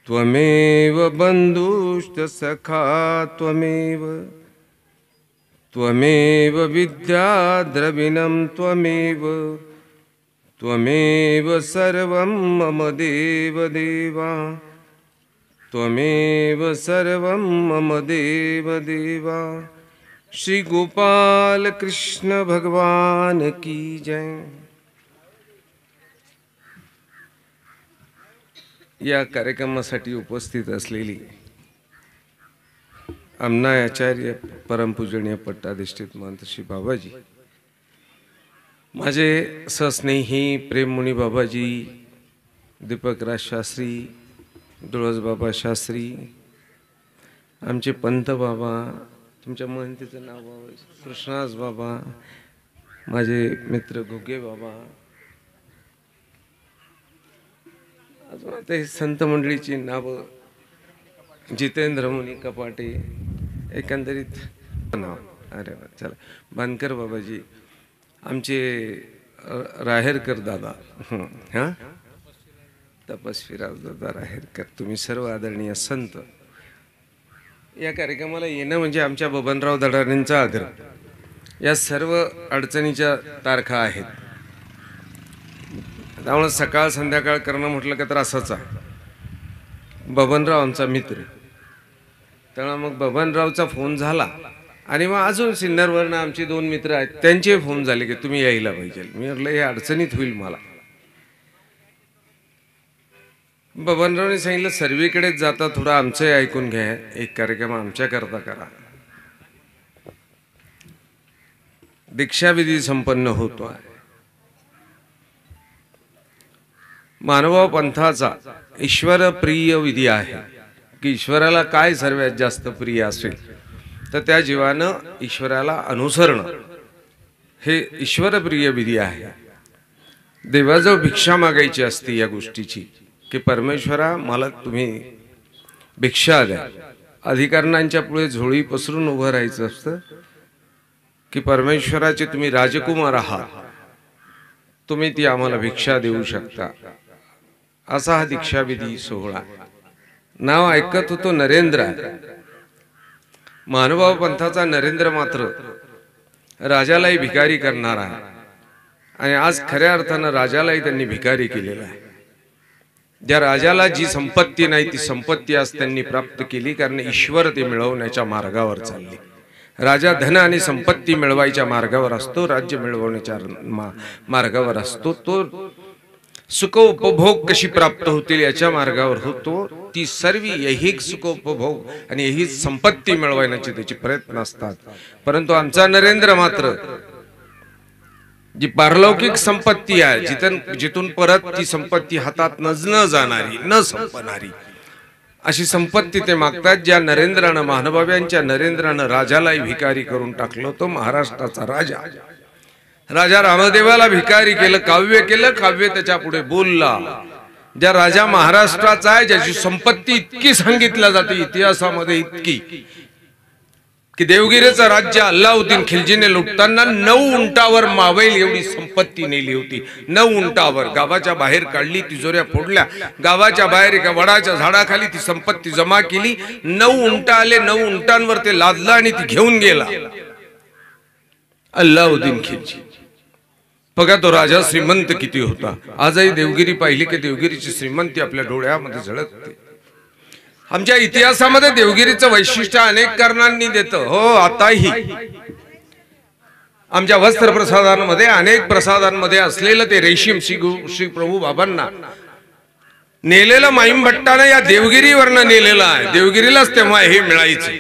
त्वमेव बन्धुश्च सखा त्वमेव त्वमेव विद्या द्रविणं त्वमेव त्वमेव सर्वं मम देव देवा त्वमेव सर्वं मम देव देवा। श्री गोपाल कृष्ण भगवान की जय। या कार्यक्रमासाठी उपस्थित असलेली आमना आचार्य परमपूजनीय पट्टाधिष्ठित महंत श्री बाबाजी, माझे सहस्नेही प्रेममुनी बाबाजी, दीपकराज शास्त्री, तुळस बाबा शास्त्री, आमचे पंत बाबा, तुमच्या महंतीचं नाव बाबा कृष्णास बाबा, माझे मित्र घुगे बाबा, अजून आता हे संत मंडळीची नावं, जितेंद्र मुनी कपाटे, एकंदरीत नाव, अरे वा चला, बानकर बाबाजी, आमचे राहेरकर दादा, हां तपस्वीराज दादा राहेरकर, तुम्ही सर्व आदरणीय संत। या कार्यक्रमाला येणं म्हणजे आमच्या बबनराव दडाणेंचा आग्रह। या सर्व अडचणीच्या तारखा आहेत, त्यामुळे सकाळ संध्याकाळ करणं म्हटलं का तर असंच आहे। बबनराव आमचा मित्र, त्यामुळे मग बबनरावचा फोन झाला आणि मग अजून सिन्नरवरनं आमचे दोन मित्र आहेत, त्यांचे फोन झाले की तुम्ही यायला पाहिजे। मी म्हटलं हे अडचणीत होईल मला। बबनरावने सांगितलं सर्वीकडेच जाता थोडं आमचंही ऐकून घ्या, एक कार्यक्रम आमच्याकरता करा। दीक्षाविधी संपन्न होतो आहे। मानव पंथाचा ईश्वर प्रिय विधी आहे की ईश्वराला काय सर्वात जास्त प्रिय असेल तर त्या जीवानं ईश्वराला अनुसरणं हे ईश्वर प्रिय विधी आहे। देवाजवळ भिक्षा मागायची असते या गोष्टीची की परमेश्वरा मला तुम्ही भिक्षा द्या। अधिकाऱ्यांच्या पुढे झोळी पसरून उभं राहायचं असतं की परमेश्वराचे तुम्ही राजकुमार आहात, तुम्ही ती आम्हाला भिक्षा देऊ शकता, असा हा दीक्षाविधी सोहळा। नाव ऐकत होतो नरेंद्र, महानुभाव पंथाचा नरेंद्र मात्र राजालाही भिकारी करणारा आहे आणि आज खऱ्या अर्थानं राजालाही त्यांनी भिकारी केलेला आहे। ज्या राजाला जी संपत्ती नाही ती संपत्ती आज त्यांनी प्राप्त केली, कारण ईश्वर ते मिळवण्याच्या मार्गावर चालले। राजा धन आणि संपत्ती मिळवायच्या मार्गावर असतो, राज्य मिळवण्याच्या मार्गावर असतो, तो सुख उपभोग कशी प्राप्त होतील याच्या मार्गावर होतो। ती सर्व ऐहिक सुख उपभोग आणि ऐहिक संपत्ती मिळवण्याचे त्याचे प्रयत्न असतात। परंतु आमचा नरेंद्र मात्र जी पारलौकिक संपत्ती आहे, जिथून परत ती संपत्ती हातात न जाणारी, न संपणारी अशी संपत्ती ते मागतात। ज्या नरेंद्रानं, महानुभाव्यांच्या नरेंद्रानं राजालाही भिकारी करून टाकलं, तो महाराष्ट्राचा राजा। राजा रामदेवाला भिकारी केलं, काव्य केलं, काव्य त्याच्या पुढे बोलला। ज्या राजा महाराष्ट्राचा आहे, ज्याची संपत्ती इतकी सांगितल्या जाते इतिहासामध्ये, इतकी की देवगिरीचं राज्य अल्लाउद्दीन खिलजीने लुटताना 9 उंटावर मावेल एवढी संपत्ती नेली होती। 9 उंटावर गावाच्या बाहेर काढली, तिजोऱ्या फोडल्या, गावाच्या बाहेर एका वडाच्या झाडाखाली ती संपत्ती जमा केली। 9 उंट आले, 9 उंटांवर ते लादला आणि ती घेऊन गेला अल्लाउद्दीन खिलजी। बघा तो राजा श्रीमंत किती होता। आजही देवगिरी पाहिली की देवगिरीची श्रीमंती आपल्या डोळ्यामध्ये झळकते। आमच्या इतिहासामध्ये देवगिरीचं वैशिष्ट्य अनेक कारणांनी देतं। हो, आताही आमच्या वस्त्र प्रसादांमध्ये, अनेक प्रसादांमध्ये असलेलं ते रेशीम श्री प्रभू बाबांना नेलेलं माईम भट्टानं या देवगिरीवरनं नेलेलं आहे। देवगिरीलाच तेव्हा हे मिळायचे,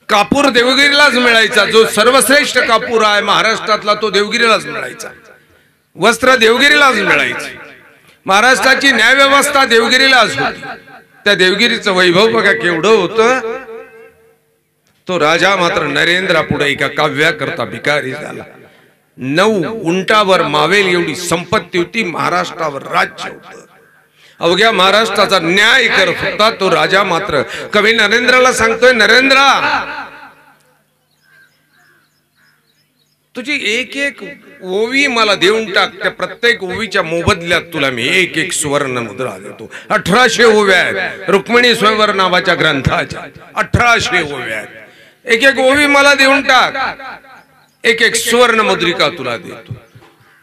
कापूर देवगिरीलाच मिळायचा। जो सर्वश्रेष्ठ कापूर आहे महाराष्ट्रातला तो देवगिरीलाच मिळायचा, वस्त्र देवगिरीलाच मिळायचे, महाराष्ट्राची न्याय व्यवस्था देवगिरीलाच होती। त्या देवगिरीचं वैभव बघा केवढं होतं। तो राजा मात्र नरेंद्रा पुढे एका काव्याकरता भिकारी झाला। 9 उंटावर मावेल एवढी संपत्ती होती, महाराष्ट्रावर राज्य होतं, अवघ्या महाराष्ट्राचा न्याय करत होता तो राजा। मात्र कवी नरेंद्राला सांगतोय, नरेंद्रा तुझी एक एक ओवी मला देऊन टाक, त्या प्रत्येक ओवीच्या मोबदल्यात तुला मी एक एक सुवर्ण मुद्रा देतो. 1800 ओव्या आहेत रुक्मिणी स्वयंवर नावाच्या ग्रंथाच्या, 1800 ओव्या आहेत. एक एक ओवी मला देऊन टाक, एक एक सुवर्ण मुद्रिका तुला देतो.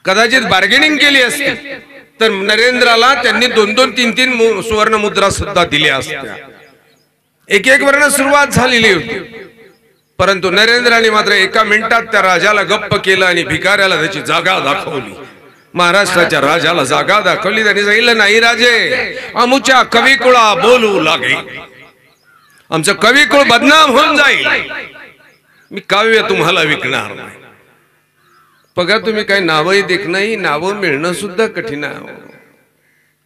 कदाचित बार्गेनिंग केली असती तर नरेंद्राला त्यांनी 2-2, 3-3 सुवर्ण मुद्रा सुद्धा दिल्या असत्या. एक एक वर्ण सुरुवात झालेली होती, परंतु नरेंद्राने मात्र एका मिनिटात त्या राजाला गप्प केलं आणि भिकाऱ्याला त्याची जागा दाखवली. महाराष्ट्राच्या राजाला जागा दाखवली. त्यांनी सांगितलं, नाही राजे, आमुच्या कविकुळा बोलू लागे, आमचं कविकुळ बदनाम होऊन जाईल, मी काव्य तुम्हाला विकणार नाही. बघा तुम्ही काही नावही देख नाही, नावं मिळणं सुद्धा कठीण आहे.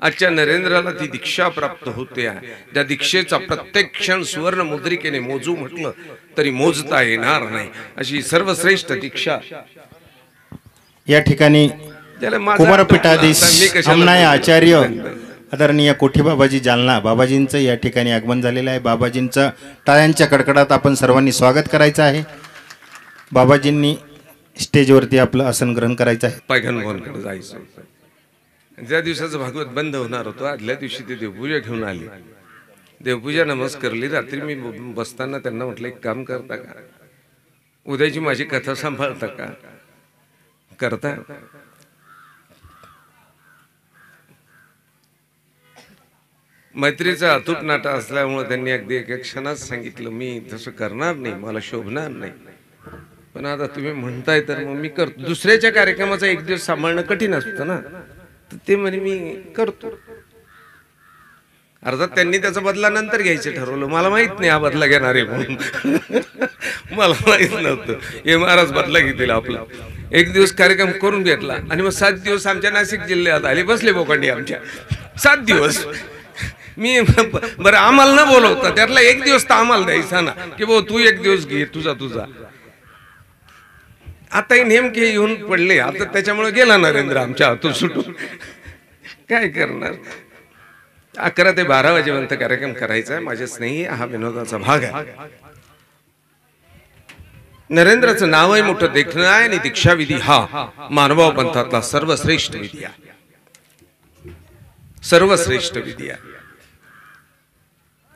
आजच्या नरेंद्राला ती दीक्षा प्राप्त होते. त्या दीक्षेचा प्रत्येक क्षण सुवर्ण मुद्रिकेने मोजू म्हटलं तरी मोजता येणार नाही, अशी सर्वश्रेष्ठ दीक्षा या ठिकाणी कुमारपीठाधीश अमनाय आचार्य आदरणीय कोठी बाबाजी जालना बाबाजींचं या ठिकाणी आगमन झालेलं आहे. बाबाजींचं टाळ्यांच्या कडकडात आपण सर्वांनी स्वागत करायचं आहे. बाबाजींनी स्टेजवरती आपलं आसन ग्रहण करायचं आहे. पैगंबरांकडे जायचं. ज्या दिवसाचं भागवत बंद होणार होतं आदल्या दिवशी ते देवपूजा घेऊन आली. देवपूजा नमस्कारली. रात्री मी बसताना त्यांना म्हटलं, एक काम करता का, उद्याची माझी कथा सांभाळता का? करता? मैत्रीचा अतूट नाटा असल्यामुळे त्यांनी अगदी एका क्षणात सांगितलं, मी तसं करणार नाही, मला शोभणार नाही, पण आता तुम्ही म्हणताय तर मग मी करतो. दुसऱ्याच्या कार्यक्रमाचा एक दिवस सांभाळणं कठीण असतं ना, तर ते म्हणे मी करतो. अर्थात त्यांनी त्याचा बदला नंतर घ्यायचं ठरवलं. मला माहित नाही हा बदला घेणार आहे म्हणून. मला माहित नव्हतं हे महाराज बदला घेतील आपला. एक दिवस कार्यक्रम करून घेतला आणि मग 7 दिवस आमच्या नाशिक जिल्ह्यात आले, बसले बोकांडी आमच्या. 7 दिवस मी बरं आम्हाला न बोलवता त्यातला एक दिवस तर आम्हाला द्यायचा ना, की भाऊ तू एक दिवस घे तुझा. आता नेमके येऊन पडले. आता त्याच्यामुळे गेला नरेंद्र आमच्या हातून सुटून. काय करणार. 11 ते 12 वाजेपर्यंत कार्यक्रम करायचा आहे. माझे स्नेही हा विनोदाचा भाग आहे. नरेंद्राचं नावही मोठं देखणं आहे आणि दीक्षाविधी हा मानवाव पंथातला सर्वश्रेष्ठ विधी आहे. सर्वश्रेष्ठ विधी आहे.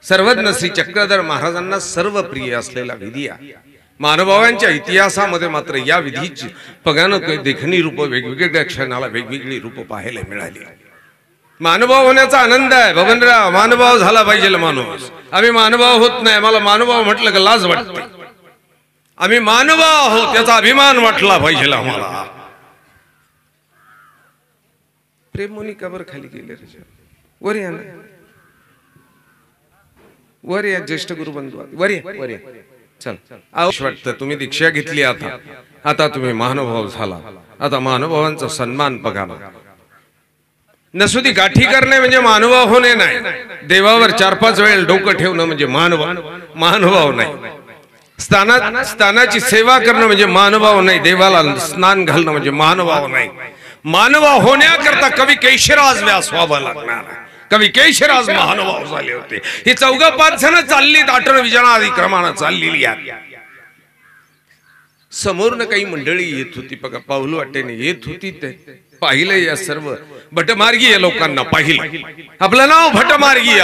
सर्वज्ञ श्री चक्रधर महाराजांना सर्व प्रिय असलेला विधी आहे. मानवांच्या इतिहासामध्ये मात्र या विधीची पगानं देखणी रूप वेगवेगळ्या क्षणाला वेगवेगळी रूप पाहायला मिळाली. मानभाव होण्याचा आनंद आहे. बबनराव, मानभाव झाला पाहिजे माणूस. आम्ही मानभाव होत नाही. मला मानभाव म्हटलं का लाज वाटते. आम्ही मानभाव आहोत त्याचा अभिमान वाटला पाहिजे आम्हाला. प्रेम मुनी कबर खाली गेले रे. वर या ना, वर या. ज्येष्ठ गुरुबंधू वर या. चल आवश्यक वाटतं. तुम्ही दीक्षा घेतली, आता तुम्ही महानुभाव झाला. आता महानुभावांचा सन्मान बघा. नसुदी गाठी करणे म्हणजे महानुभाव होणे नाही. देवावर 4-5 वेळ डोकं ठेवणं म्हणजे महानुभाव नाही. स्थानाची सेवा करणं म्हणजे महानुभाव नाही. देवाला स्नान घालणं म्हणजे महानुभाव नाही. मानभाव होण्याकरता कवी केशराज व्यास व्हावं लागणार. कवी केशराज महानुभाव झाले होते. ही 4-5 जण चालली, 8 विजनादी क्रमानं चाललेली आहे. समोरनं काही मंडळी येत होती बघा, पाऊल वाटेने येत होती. ते पाहिलं या सर्व भटमार्गीय लोकांना पाहिलं. आपलं नाव भटमार्गीय.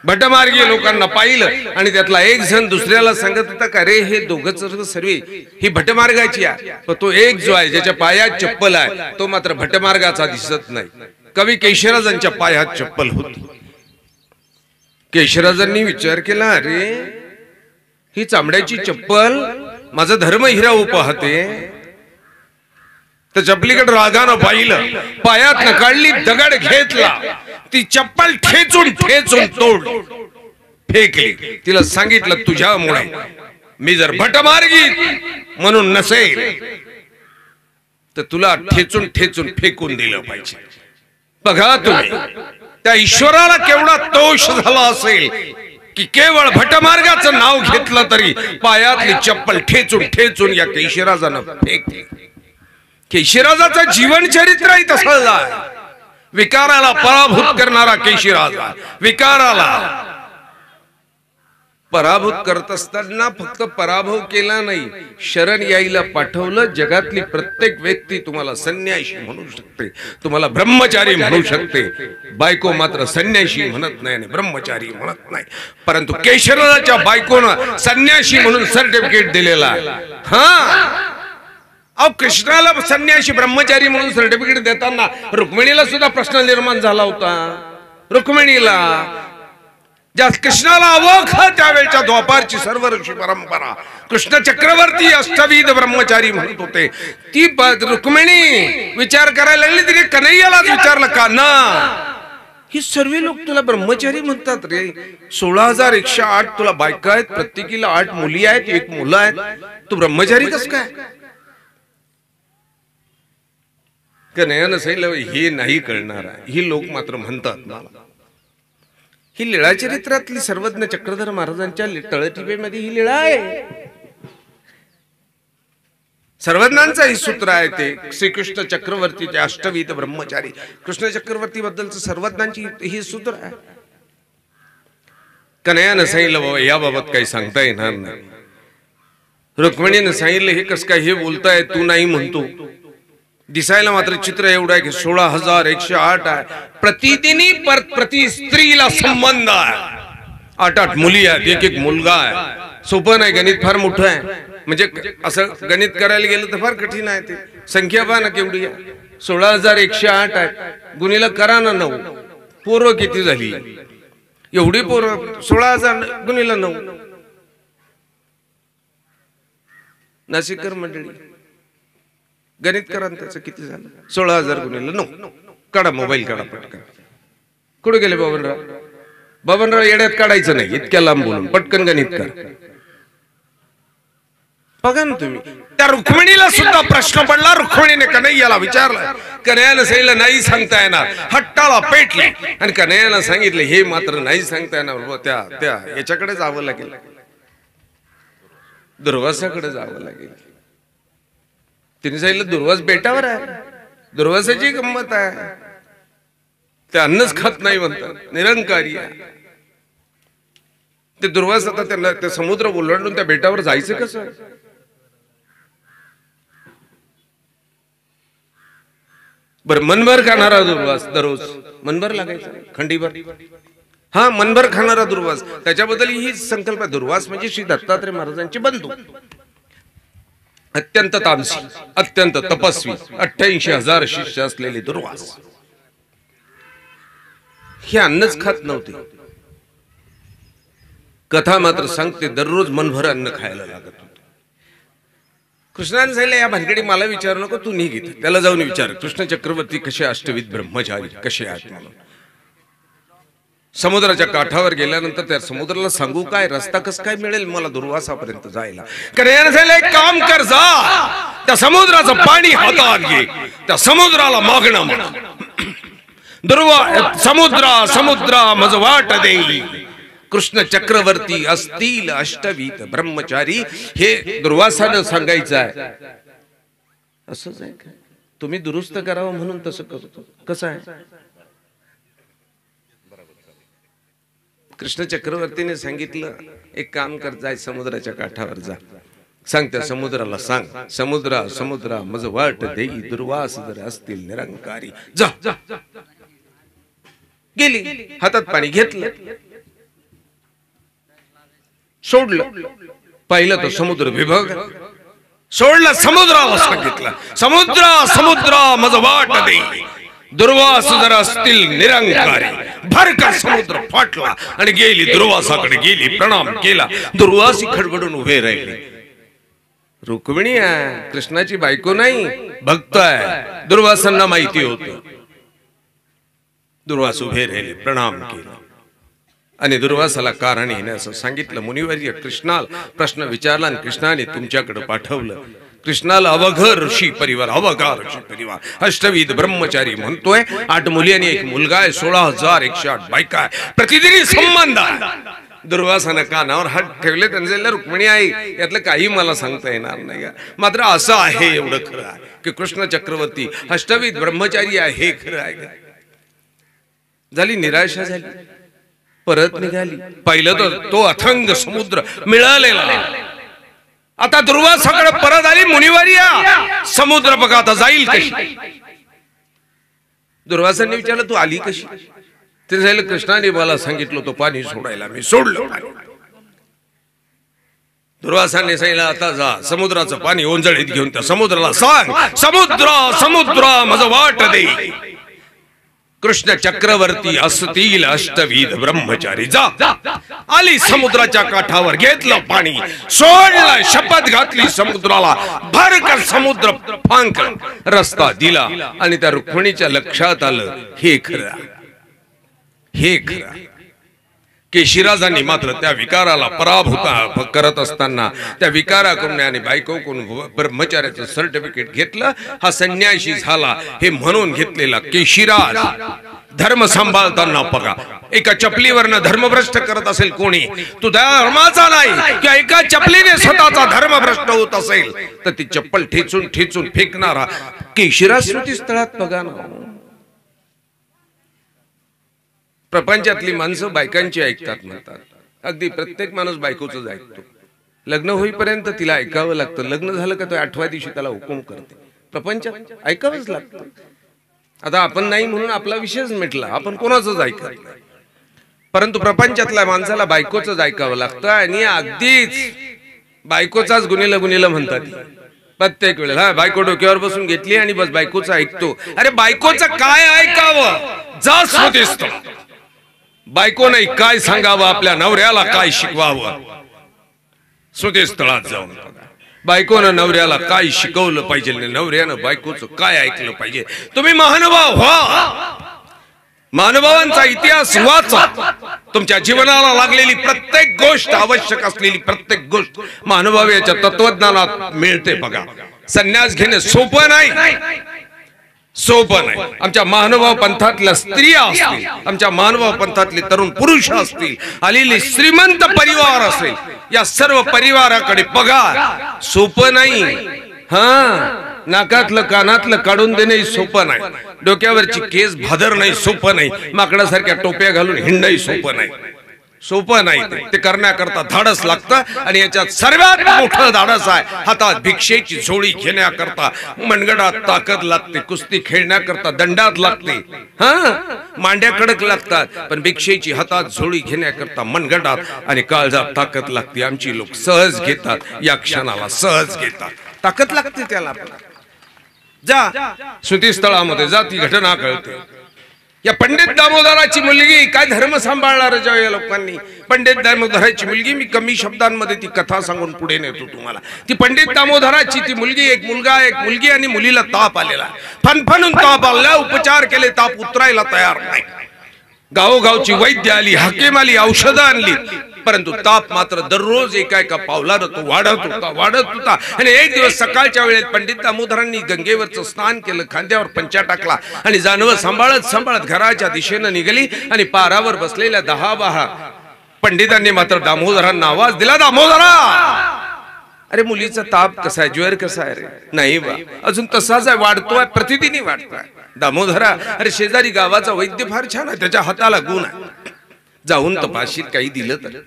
भटमार्गीय लोकांना पाहिलं आणि त्यातला एक जण दुसऱ्याला सांगत होता का रे हे दोघच सर्व ही भटमार्गाची आहे. तो एक जो आहे ज्याच्या पायात चप्पल आहे तो मात्र भटमार्गाचा दिसत नाही. कवी केशराजांच्या पायात चप्पल होती. केशराजांनी विचार केला, अरे ही चामड्याची चप्पल माझा धर्म हिरावू पाहते. तर चपलीकडे रागानं पाहिलं, पायात न काढली, दगड घेतला, ती चप्पल ठेचून तोड फेकली. तिला सांगितलं तुझ्यामुळे मी जर भटमार्गी म्हणून नसेल तर तुला ठेचून फेकून दिलं पाहिजे. बघा तुम्ही त्या ईश्वराला केवढा तोष झाला असेल की केवळ भटमार्गाचं नाव घेतलं तरी पायातली चप्पल ठेचून या केशराजानं फेकली. केशराजाचं जीवन चरित्रही तसंच आहे. विकाराला पराभूत करणारा केशराज, विकाराला पराभूत करत असताना फक्त पराभव केला नाही, शरण यायला पाठवलं. जगातली प्रत्येक व्यक्ती तुम्हाला संन्याशी म्हणू शकते, तुम्हाला ब्रह्मचारी म्हणू शकते. बायको मात्र संन्याशी म्हणत नाही आणि ब्रह्मचारी म्हणत नाही. परंतु केशराच्या बायकोनं संन्याशी म्हणून सर्टिफिकेट दिलेला. अहो, कृष्णाला संन्याशी ब्रह्मचारी म्हणून सर्टिफिकेट देताना रुक्मिणीला सुद्धा प्रश्न निर्माण झाला होता. रुक्मिणीला ज्या कृष्णाला अवोख त्यावेळच्या द्वापारची सर्व ऋषी परंपरा, कृष्ण चक्रवर्ती अष्टविध ब्रह्मचारी म्हणत होते. ती रुक्मिणी विचार करायला लागली. तिने कन्हैयालाच विचारलं, का ना ही सर्व लोक तुला ब्रह्मचारी म्हणतात रे, 16,108 तुला बायका आहेत, प्रत्येकीला 8 मुली आहेत, 1 मुलं आहेत, तू ब्रह्मचारी कस काय? कन्हैयानं सांगितलं, हे नाही कळणार आहे. ही लोक मात्र म्हणतात मला. ही लीळा चरित्रातली सर्वज्ञ चक्रधर महाराजांच्या तळटीपेमध्ये ही लीळा आहे. सर्वज्ञांचं हे सूत्र आहे ते. श्रीकृष्ण चक्रवर्तीचे अष्टविध ब्रह्मचारी, कृष्ण चक्रवर्ती बद्दलचं सर्वज्ञांची ही सूत्र आहे. कन्हैयानं सांगितलं, बाबा याबाबत काही सांगता येणार नाही. रुक्मिणीनं सांगितलं, हे कस काय हे बोलताय, तू नाही म्हणतो. दिसायला मात्र चित्र एवढं आहे की 16,108 आहे. प्रतिदिनी प्रति स्त्रीला संबंध आहे. 8 मुली आहेत, 1 मुलगा आहे. सोपं नाही, गणित फार मोठं आहे. म्हणजे असं गणित करायला गेलं तर फार कठीण आहे. ते संख्या पहा ना केवढी आहे. 16,108 आहे. गुणीला करा ना 9. पोरं किती झाली? एवढी पोरं 16,000 गुणीला 9. नाशिककर मंडळी गणित करा, त्याचं किती झालं? 16,000 गुणिले 9. काढा, मोबाईल काढा पटकन. कुठे गेले बबनराव? बबनराव येड्यात काढायचं नाही, इतक्या लांब बोलून पटकन गणित करा. बघा ना तुम्ही, त्या रुक्मिणीला सुद्धा प्रश्न पडला. रुक्मिणीने कन्हैयाला विचारलं. कन्हैयानं सांगितलं नाही सांगता येणार. हट्टाला पेटली आणि कन्हैयानं सांगितलं, हे मात्र नाही सांगता येणार. त्या याच्याकडे जावं लागेल, दुर्वासाकडे जावं लागेल. तिने सांगितलं, दुर्वास बेटावर आहे. दुर्वासाची गंमत आहे, ते अन्नच खात नाही म्हणतात, निरंकारी आहे. ते दुर्वास आता त्यांना ते समुद्र ओलांडून त्या बेटावर जायचं कसं? बर, मनभर खाणारा दुर्वास दररोज मनभर लागायचा, खंडीभर. हा, मनभर खाणारा दुर्वास. त्याच्याबद्दल ही संकल्प. दुर्वास म्हणजे श्री दत्तात्रय महाराजांचे बंधू, अत्यंत तामसी, अत्यंत तपस्वी, 88,000 शिष्य असलेले दुर्वास. हे अन्नच खात नव्हते. कथा मात्र सांगते, दररोज मनभर अन्न खायला लागत होते. कृष्णाने सांगितलं, या भानगडी मला विचारू नको, तू निघ इथं. त्याला जाऊन विचार, कृष्ण चक्रवर्ती कसे अष्टविध ब्रह्मचारी कसे आहेत म्हणून. समुद्राच्या काठावर गेल्यानंतर त्या समुद्राला सांगू काय, रस्ता कस काय मिळेल मला दुर्वासापर्यंत जायला? कन्हैयाने सांगितलं, एक काम कर, जा त्या समुद्राचं पाणी हातात घे, त्या समुद्राला मागणं म्हणा, समुद्रा समुद्रा मज वाट देई, कृष्ण चक्रवर्ती असतील अष्टविध ब्रह्मचारी. हे दुर्वासानं सांगायचं आहे. असंच आहे का? तुम्ही दुरुस्त करावं म्हणून तसं करतो. कसं आहे? कृष्ण चक्रवर्तीने सांगितलं, एक काम कर, जाय समुद्राच्या काठावर जा, सांग त्या समुद्राला, सांग समुद्रा समुद्रा मज वाट देई, दुर्वास जर असतील निरंकारी. जा. गेली, हातात पाणी घेतलं, सोडलं, पाहिलं तर समुद्र विभाग. सोडलं, समुद्राला सांगितलं, समुद्रा समुद्रा मज वाट देई, दुर्वास जर असतील निरंकारी. भरकर समुद्र फाटला आणि गेली, दुर्वासाकडे गेली, प्रणाम केला. दुर्वासी खडबडून उभे राहिले. रुक्मिणी आहे, कृष्णाची बायको नाही, भक्त आहे. दुर्वासांना माहिती होतं. दुर्वास उभे राहिले, प्रणाम केला आणि दुर्वासाला कारण येण्याचं सांगितलं. मुनिवर्य, कृष्णाला प्रश्न विचारला आणि कृष्णाने तुमच्याकडे पाठवलं. कृष्णाला अवघ ऋषी परिवार, अवघा ऋषी परिवार, अष्टविध ब्रह्मचारी म्हणतोय. 8 मुली आणि 1 मुलगा आहे, 16,108 बायका आहे, प्रतिदिनी संबंध आहे. दुर्वासानं कानावर हात ठेवले. त्यांनी रुक्मिणी आई, यातलं काही मला सांगता येणार नाही, मात्र असं आहे, एवढं खरं आहे की कृष्ण चक्रवर्ती अष्टविध ब्रह्मचारी आहे, हे खरं आहे. झाली निराशा झाली. परत निघाली. पाहिलं तर तो अथंग समुद्र मिळालेला. आता दुर्वासाकडे परत आली. मुनिवर्या, समुद्र बघा आता जाईल कशी. दुर्वासाने विचारलं, तू आली कशी? ते सांगितलं, कृष्णाने मला सांगितलं तो पाणी सोडायला, मी सोडलं पाणी. दुर्वासाने सांगितलं, आता जा समुद्राचं पाणी ओंजळीत घेऊन त्या समुद्राला सांग, समुद्र समुद्र माझं वाट दे. कृष्ण चक्रवर्ती असतील अष्टविध ब्रह्मचारी. जा. आली समुद्राच्या काठावर, घेतलं पाणी, सोडलं, शपथ घातली समुद्राला, भरकर समुद्र फांक रस्ता दिला. आणि त्या रुक्मिणीच्या लक्षात आलं, हे खरं, हे खरं. केशीराजांनी मात्र त्या विकाराला पराभूत करत असताना त्या विकाराकडून आणि बायकोकडून ब्रह्मचार्याचं सर्टिफिकेट घेतलं. हा संन्यासी झाला हे म्हणून घेतलेला केशीराज धर्म सांभाळताना बघा, एका चपलीवरनं धर्मभ्रष्ट करत असेल कोणी, तू धर्माचा नाही किंवा एका चपलीने स्वतःचा धर्मभ्रष्ट होत असेल तर ती चप्पल ठेचून ठेचून फेकणारा केशीराज स्मृतिस्थळात बघा ना. प्रपंचातली माणसं बायकांची ऐकतात म्हणतात. अगदी प्रत्येक माणूस बायकोच ऐकतो. लग्न होईपर्यंत तिला ऐकावं लागतं. लग्न झालं का तो 8व्या दिवशी त्याला हुकूम करते. प्रपंचात ऐकावंच लागतं. आता आपण नाही म्हणून आपला विषयच मिटला, आपण कोणाचंच ऐकत नाही. परंतु प्रपंचातल्या माणसाला बायकोच ऐकावं लागतं. आणि अगदीच बायकोचाच गुन्हेला गुन्हेला म्हणतात प्रत्येक वेळेला. बायको डोक्यावर बसून घेतली आणि बस बायकोचं ऐकतो. अरे बायकोचं काय ऐकावं? जा स्मृतिस्थळ. बायको नाही काय सांगावं, आपल्या नवऱ्याला काय शिकवावं, स्मृतिस्थळात जाऊन बायकोनं नवऱ्याला काय शिकवलं पाहिजे, नवऱ्यानं बायकोचं काय ऐकलं पाहिजे. तुम्ही महानुभाव व्हा, महानुभावांचा इतिहास वाचा. तुमच्या जीवनाला लागलेली प्रत्येक गोष्ट, आवश्यक असलेली प्रत्येक गोष्ट महानुभावाच्या तत्वज्ञानात मिळते. बघा, संन्यास घेणे सोपं नाही, सोपं नाही. आमच्या महानुभाव पंथातल्या स्त्रिया असतील, आमच्या महानुभाव पंथातले तरुण पुरुष असतील, आलेले श्रीमंत परिवार असेल, या सर्व परिवाराकडे बघा. सोपं नाही. हा, नाकातलं कानातलं काढून देणे सोपं नाही. डोक्यावरची केस भादर नाही सोपं नाही. माकडासारख्या टोप्या घालून हिंडही सोपं नाही, सोपं नाही. ते करण्याकरता धाडस लागतं. आणि याच्यात सर्वात मोठं धाडस आहे हातात भिक्षेची झोळी घेण्याकरता. मनगडात ताकद लागते, कुस्ती खेळण्याकरता दंडात लागते, हा मांड्या कडक लागतात. पण भिक्षेची हातात झोळी घेण्याकरता मनगडात आणि काळजात ताकद लागते. आमची लोक सहज घेतात, या क्षणाला सहज घेतात. ताकद लागते त्याला. जा स्मृतिस्थळामध्ये जा, ती घटना कळते. या पंडित दामोदराची मुलगी काय धर्म सांभाळणार या लोकांनी. पंडित दामोदराची मुलगी, मी कमी शब्दांमध्ये ती कथा सांगून पुढे नेतो तुम्हाला. ती पंडित दामोदराची ती मुलगी, एक मुलगा एक मुलगी, आणि मुलीला ताप आलेला. फणफणून ताप आला, उपचार केले, ताप उतरायला तयार नाही. गावोगावची वैद्य आली, हाकीम आली, औषधं आणली, परंतु ताप मात्र दररोज एका एका पावलानं तो वाढत होता. आणि एक दिवस सकाळच्या वेळेत पंडित दामोदरांनी गंगेवरचं स्नान केलं, खांद्यावर पंचा टाकला आणि जानवं सांभाळत सांभाळत घराच्या दिशेनं निघाली. आणि पारावर बसलेल्या 10-12 पंडितांनी मात्र दामोदरांना आवाज दिला, दामोदरा, अरे मुलीचा ताप कसा आहे, ज्वर कसा आहे रे? नाही बा, अजून तसाच आहे, वाढतोय, प्रतिदिनी वाढतोय. दामोदरा, अरे शेजारी गावाचा वैद्य फार छान आहे, त्याच्या हाताला गुण आहे, जाऊन तपाशील, काही दिलं तर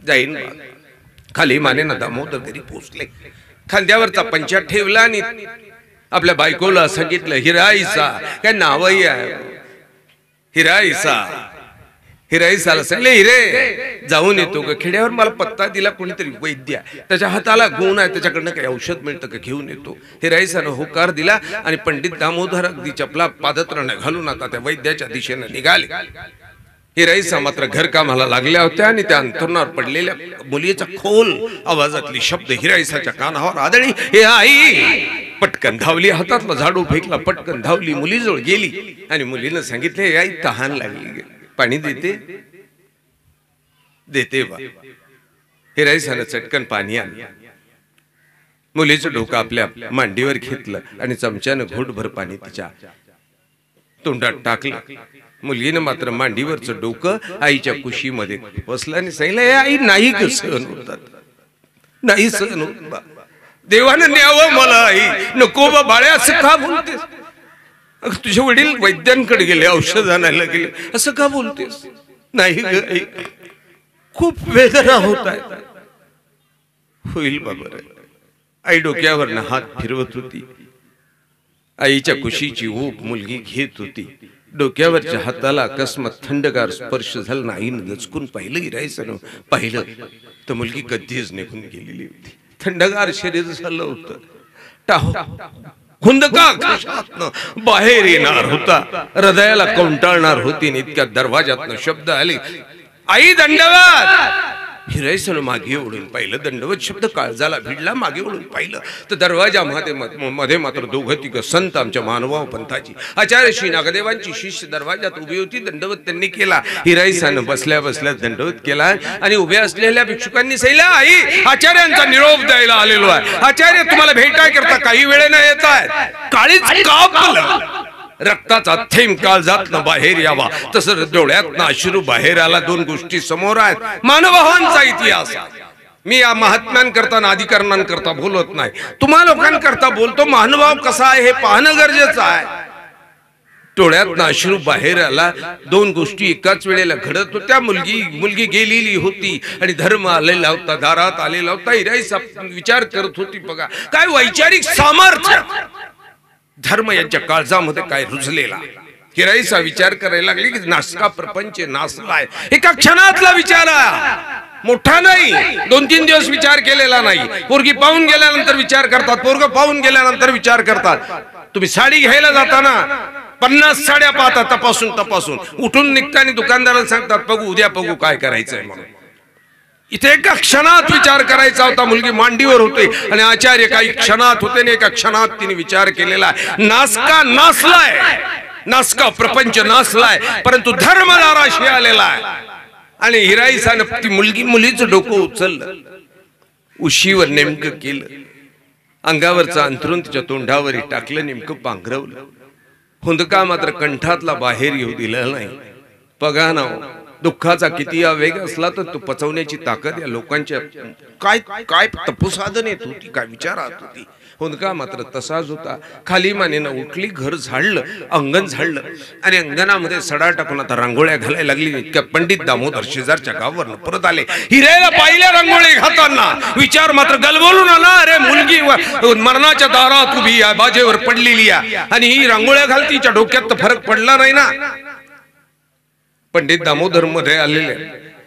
जाईन. खाली मानेनं दामोदर घरी पोचले, खांद्यावरचा पंचा ठेवला आणि आपल्या बायकोला सांगितलं, हिराईसा, काय नावही आहे, हिराईसा. हिराईसाला सांगले, हिरे जाऊन येतो का खेड्यावर? मला पत्ता दिला कोणीतरी वैद्य, त्याच्या हाताला गुण आहे, त्याच्याकडनं काही औषध मिळतं का, घेऊन येतो. हिराईसानं होकार दिला आणि पंडित दामोदर अगदी चपला पादत्रानं घालून आता त्या वैद्याच्या दिशेनं निघाले. हिराईसा मात्र घरकामाला लागल्या होत्या आणि त्या अंतरुणावर पडलेल्या मुलीचा खोल आवाजातली शब्द हिराईसाच्या कानावर आदळली. हे आई! पटकन धावली, हातातला झाडू फेकला, पटकन धावली, मुलीजवळ गेली आणि मुलीनं सांगितले, आई तहान लागली, पाणी देते? देते बा. हिराईसानं चटकन पाणी आणलं, मुलीचं डोकं आपल्या मांडीवर घेतलं आणि चमच्यानं घोटभर पाणी तिच्या तोंडात टाकलं. मुलगीनं मात्र मांडीवरचं डोकं आईच्या कुशीमध्ये बसलं आणि सांगितलं, आई नाही सहन होतात, नाही सहन होत, देवानं न्यावं मला, आई नको बा बाळ्या, असं का बोलतेस? तुझे वडील वैद्यांकडे गेले, औषध आणायला गेले, असं का बोलतेस? नाही ग आई, खूप वेदना होत आहेत. होईल बाबा. आई डोक्यावरनं हात फिरवत होती. आईच्या कुशीची ऊब मुलगी घेत होती. डोक्यावरच्या हाताला अकस्मात थंडगार स्पर्श झाला. आईनं दचकून पाहिलं. इराईसानं पाहिलं तर मुलगी कधीच निघून गेलेली होती. थंडगार शरीर झालं होतं. टाहो हुंदका घशातनं बाहेर येणार होता. हृदयाला कंटाळणार होती. इतक्या दरवाजातनं शब्द आले, आई दंडवत. हिराईसनं मागे ओढून पाहिलं. दंडवत शब्द काळजाला भिडला. मागे ओढून पाहिलं तर दरवाजामध्ये मात्र दोघं तिघं संत आमच्या मानवाव पंथाची आचार्य श्री नागदेवांची शिष्य दरवाजात उभी होती. दंडवत त्यांनी केला. हिराईसानं बसल्या बसल्या दंडवत केला आणि उभ्या असलेल्या भिक्षुकांनी सांगितलं, आई आचार्यांचा निरोप द्यायला आलेलो आहे. आचार्य तुम्हाला भेटाय करता काही वेळेनं येत आहेत. काळीच कापलं. रक्ताचा थेंब काळजातनं बाहेर यावा तसं डोळ्यातनं अश्रू बाहेर आला. दोन गोष्टी समोर आहेत. मानवहांचा इतिहास. मी या महात्म्यांकरता अधिकरणांकरता बोलत नाही, तुम्हा लोकांकरता बोलतो. महानुभाव कसा आहे हे पाहणं गरजेचं आहे. डोळ्यातनं अश्रू बाहेर आला. दोन गोष्टी एकाच वेळेला घडत होत्या. मुलगी गेलेली होती आणि धर्म आलेला होता, दारात आलेला होता. हिराईसा विचार करत होती, बघा काय वैचारिक सामर्थ्य धर्म यांच्या काळजामध्ये काय रुजलेला. हिराईसा विचार करायला लागली की नासका प्रपंच नासलाय. एका क्षणातला विचार, मोठा नाही. 2-3 दिवस विचार केलेला नाही. पोरगी पाहून गेल्यानंतर विचार करतात, पोरग पाहून गेल्यानंतर विचार करतात. तुम्ही साडी घ्यायला जाताना 50 साड्या पाहता तपासून उठून निघता आणि दुकानदाराला सांगतात बघू उद्या बघू काय करायचंय म्हणून. इथे एका क्षणात विचार करायचा होता. मुलगी मांडीवर होते आणि आचार्य काही क्षणात होते आणि एका क्षणात तिने विचार केलेला. नासका नासलाय, नासका प्रपंच नासलाय, परंतु धर्मदाराशी आलेला आहे. आणि हिराईसानं ती मुलीचं डोकं उचललं, उशीवर नेमकं केलं. अंगावरचं अंथरून तिच्या तोंडावर टाकलं, नेमकं पांघरवलं. हुंदका मात्र कंठातला बाहेर येऊ दिला नाही. बघा ना, दुःखाचा किती आवेग असला तर तो पचवण्याची ताकद या लोकांच्या काय काय तपोसाधन येत होती, काय विचारात होती. हुंदका मात्र तसाच होता. खाली मानेनं उठली, घर झाडलं, अंगण झाडलं आणि अंगणामध्ये सडा टाकून आता रांगोळ्या घालायला लागली. इतक्या पंडित दामोदर शेजारच्या गावावरनं परत आले. हिरेला पाहिल्या रांगोळी घालताना विचार मात्र गलबोलून आला. अरे मुलगी मरणाच्या दारात उभी आहे, बाजेवर पडलेली आहे आणि ही रांगोळ्या घालती. तिच्या डोक्यात तर फरक पडला नाही ना. पंडित दामोदर मध्ये आलेले,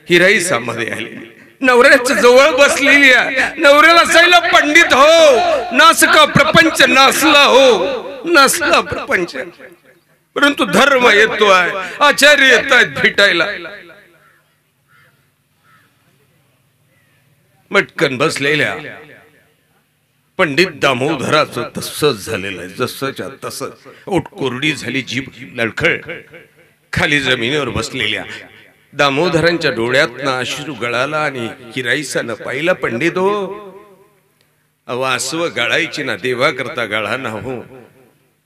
हिराईसा मध्ये आलेले, नवऱ्याच्या जवळ बसलेली आहे. नवऱ्याला सांगितलं पंडित हो, नासका प्रपंच नासला हो, नासला प्रपंच. परंतु धर्म येतो आहे, आचार्य येत आहेत भेटायला. मटकन बसलेल्या पंडित दामोदराचं तसंच झालेलं आहे. जसंच्या तसं ओठ कोरडी झाली, जीभ लडखळ. खाली जमिनीवर बसलेल्या दामोदरांच्या डोळ्यातनं अश्रू गळाला आणि हिराईसानं पाहिलं, पंडित हो, अवासव गळायची ना, देवा करता गळा ना हो,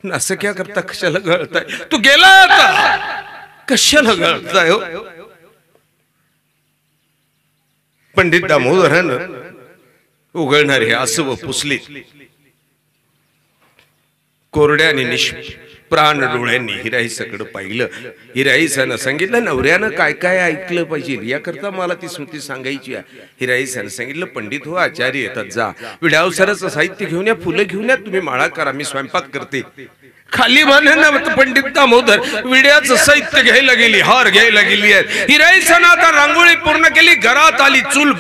असं क्या करता, कशाला गळताय, तू गेला आता कशाला गळताय हो. पंडित दामोदरानं उघडणारे आसव पुसले. कोरड्या आणि प्राण डोळ्यांनी हिराईसाकडे पाहिलं. हिराईसानं सांगितलं, नवऱ्यानं काय काय ऐकलं पाहिजे याकरता मला ती स्मृती सांगायची आहे. हिराईसानं सांगितलं, पंडित हो, आचार्य येतात, जा विड्यावसराचं साहित्य घेऊन या, फुलं घेऊन या, तुम्ही माळा करा, मी स्वयंपाक करते. खाली मानलं पंडित दामोदर विड्याचं साहित्य घ्यायला गेली, हार घ्यायला गेली आहे. हिराईसानं आता रांगोळी पूर्ण केली, घरात आली, चूल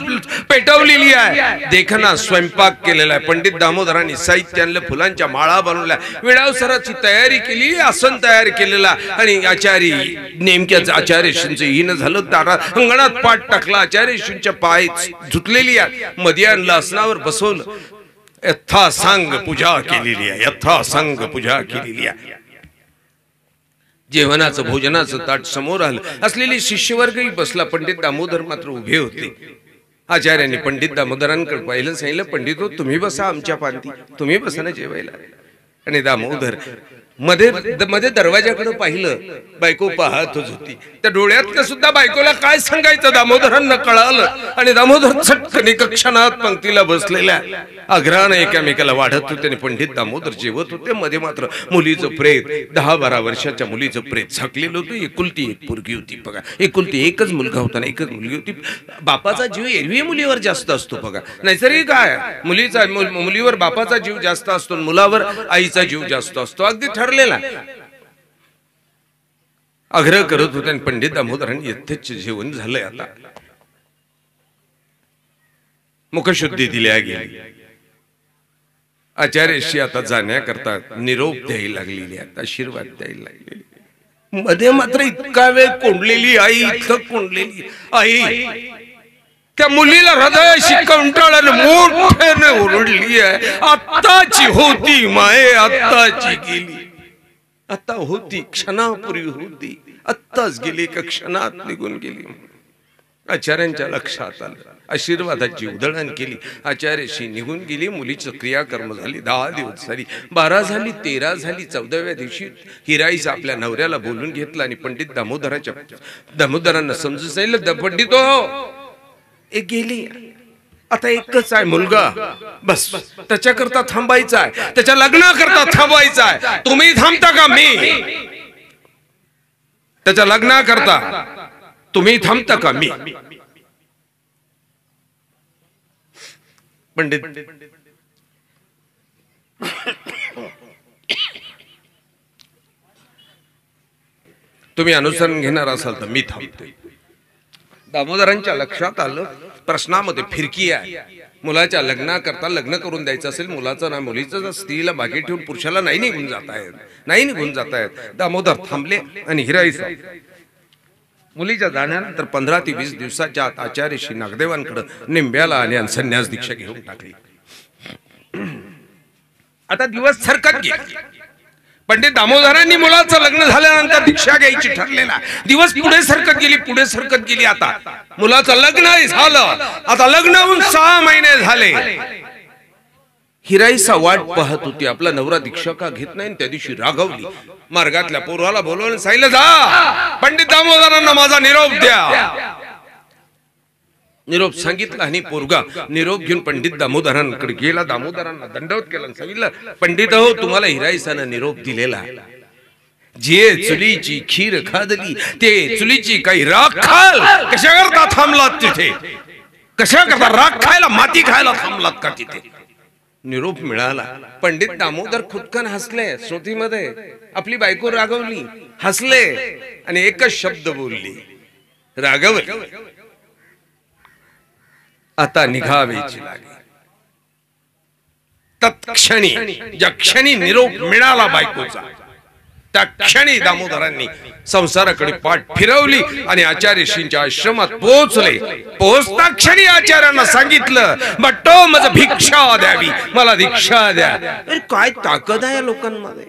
पेटवलेली आहे, देखना स्वयंपाक केलेला आहे. पंडित दामोदरांनी साहित्य आणलं, फुलांच्या माळा बनवल्या, विड्यावसराची तयारी केली, आसन तयार केलेला आणि आचार्य नेमक्याच आचार्यशींचं येणं झालं. दारात अंगणात पाठ टाकला, आचार्यशींच्या पाय धुतलेली आहे, मध्ये आणलं, आसनावर बसवलं. यथासांग पूजा केलेली आहे, यथासांग पूजा केलेली आहे. जेवणाचं भोजनाचं ताट समोर आलं. असलेली शिष्यवर्गही बसला. पंडित दामोदर मात्र उभे होते. आचार्यांनी पंडित दामोदरांकडे पाहिलं, सांगितलं, पंडित हो, तुम्ही बसा आमच्या पांती, तुम्ही बसा ना जेवायला. आणि दामोदर मध्ये दरवाजाकडे पाहिलं, बायको पाहतच होती. त्या डोळ्यातलं सुद्धा बायकोला काय सांगायचं दामोदरांना कळालं. आणि दामोदर चटकन एका क्षणात पंक्तीला बसलेल्या आग्रहाने एकामेकाला वाढत होते आणि पंडित दामोदर जेवत होते. मध्ये मात्र मुलीचं प्रेत, 10-12 वर्षाच्या मुलीचं प्रेत झाकलेलं होतं. एकुलती एक पोरगी होती बघा, एकुलती एकच मुलगा होता ना, एकच मुलगी होती. बापाचा जीव एरवी मुलीवर जास्त असतो बघा, नैसर्गिक काय मुलीवर बापाचा जीव जास्त असतो, मुलावर आईचा जीव जास्त असतो. अगदी ठरलेला. आग्रह करत होते आणि पंडित दामोदरांनी यथेच्छ जेवण झालंय. आता मुखशुद्धी दिल्या गेली. आचार्यशी आता जाण्याकरता निरोप द्यायला लागलेली, आता आशीर्वाद द्यायला लागलेली. मध्ये मात्र इतका वेळ कोंडलेली आई, इतकं कोंडलेली आई, त्या मुलीला हृदयाशी कंटाळाने मोठ्याने ओरडली आहे. आत्ताची होती माये, आत्ताची गेली. आता होती, क्षणापूर्वी होती, आत्ताच गेली, का क्षणात निघून गेली. आचार्यांच्या लक्षात आलं. आशीर्वादाची उधळण केली, आचार्यशी निघून गेली. मुलीचं क्रियाकर्म झाली. 10 दिवस झाली, 12 झाली, 13 झाली. 14व्या दिवशी हिराईचं आपल्या नवऱ्याला बोलून घेतलं आणि पंडित दामोदरांना समजून सांगितलं, पंडित एक गेली, आता एकच आहे मुलगा, बस त्याच्याकरता थांबायचा आहे, त्याच्या लग्नाकरता थांबायचा आहे. तुम्ही थांबता का? मी त्याच्या लग्नाकरता तुम्ही थांबता का? मी पंडित तुम्ही अनुसरण घेणार असाल तर मी थांबते. दामोदरांच्या लक्षात आलं प्रश्नामध्ये फिरकी आहे. मुलाच्या लग्नाकरता लग्न करून द्यायचं असेल, मुलाचं ना मुलीचं, जर स्त्रीला बाकी ठेवून पुरुषाला नाही निघून जाता येत. दामोदर थांबले आणि हिराई मुलीच्या जाण्यानंतर 15 ते 20 दिवसाच्या आत आचार्यशी नागदेवांकडे निंब्याला आले आणि संन्यास दीक्षा घेऊन टाकली. आता दिवस सरकत गेले. पंडित दामोदरांनी मुलाचं लग्न झाल्यानंतर दीक्षा घ्यायची ठरलेला. दिवस पुढे सरकत गेली. आता मुलाचं लग्न झालं. आता लग्न होऊन 6 महिने झाले. हिराईसा वाट पाहत होती, आपला नवरा दीक्षा का घेत नाही. त्या दिवशी रागवली. मार्गातल्या पोराला बोलवून सांगितलं, जा पंडित दामोदरांना माझा निरोप द्या. निरोप सांगितला आणि पोरगा निरोप घेऊन पंडित दामोदरांकडे गेला. दामोदरांना दंडवत केला आणि सांगितलं, पंडित हो, तुम्हाला हिराईसानं निरोप दिलेला. जे चुलीची खीर खादली ते चुलीची काही राख खाल. कशा करता थांबलात तिथे? कशा करता राख खायला, माती खायला थांबलात का तिथे? निरोप मिळाला. पंडित दामोदर खुदकन हसले. श्रोतीमध्ये आपली बायको रागवली, हसले आणि एकच शब्द बोलली, रागवली. आता निघावेची लागली. तत्क्षणी ज्या क्षणी निरोप मिळाला बायकोचा, त्या क्षणी दामोदरांनी संसाराकडे पाठ फिरवली आणि आचार्यश्रींच्या आश्रमात पोहोचले. पोहोचता क्षणी आचार्यांना सांगितलं, बट्टो माझ भिक्षा द्यावी, मला दीक्षा द्या. अरे काय ताकद आहे या लोकांमध्ये,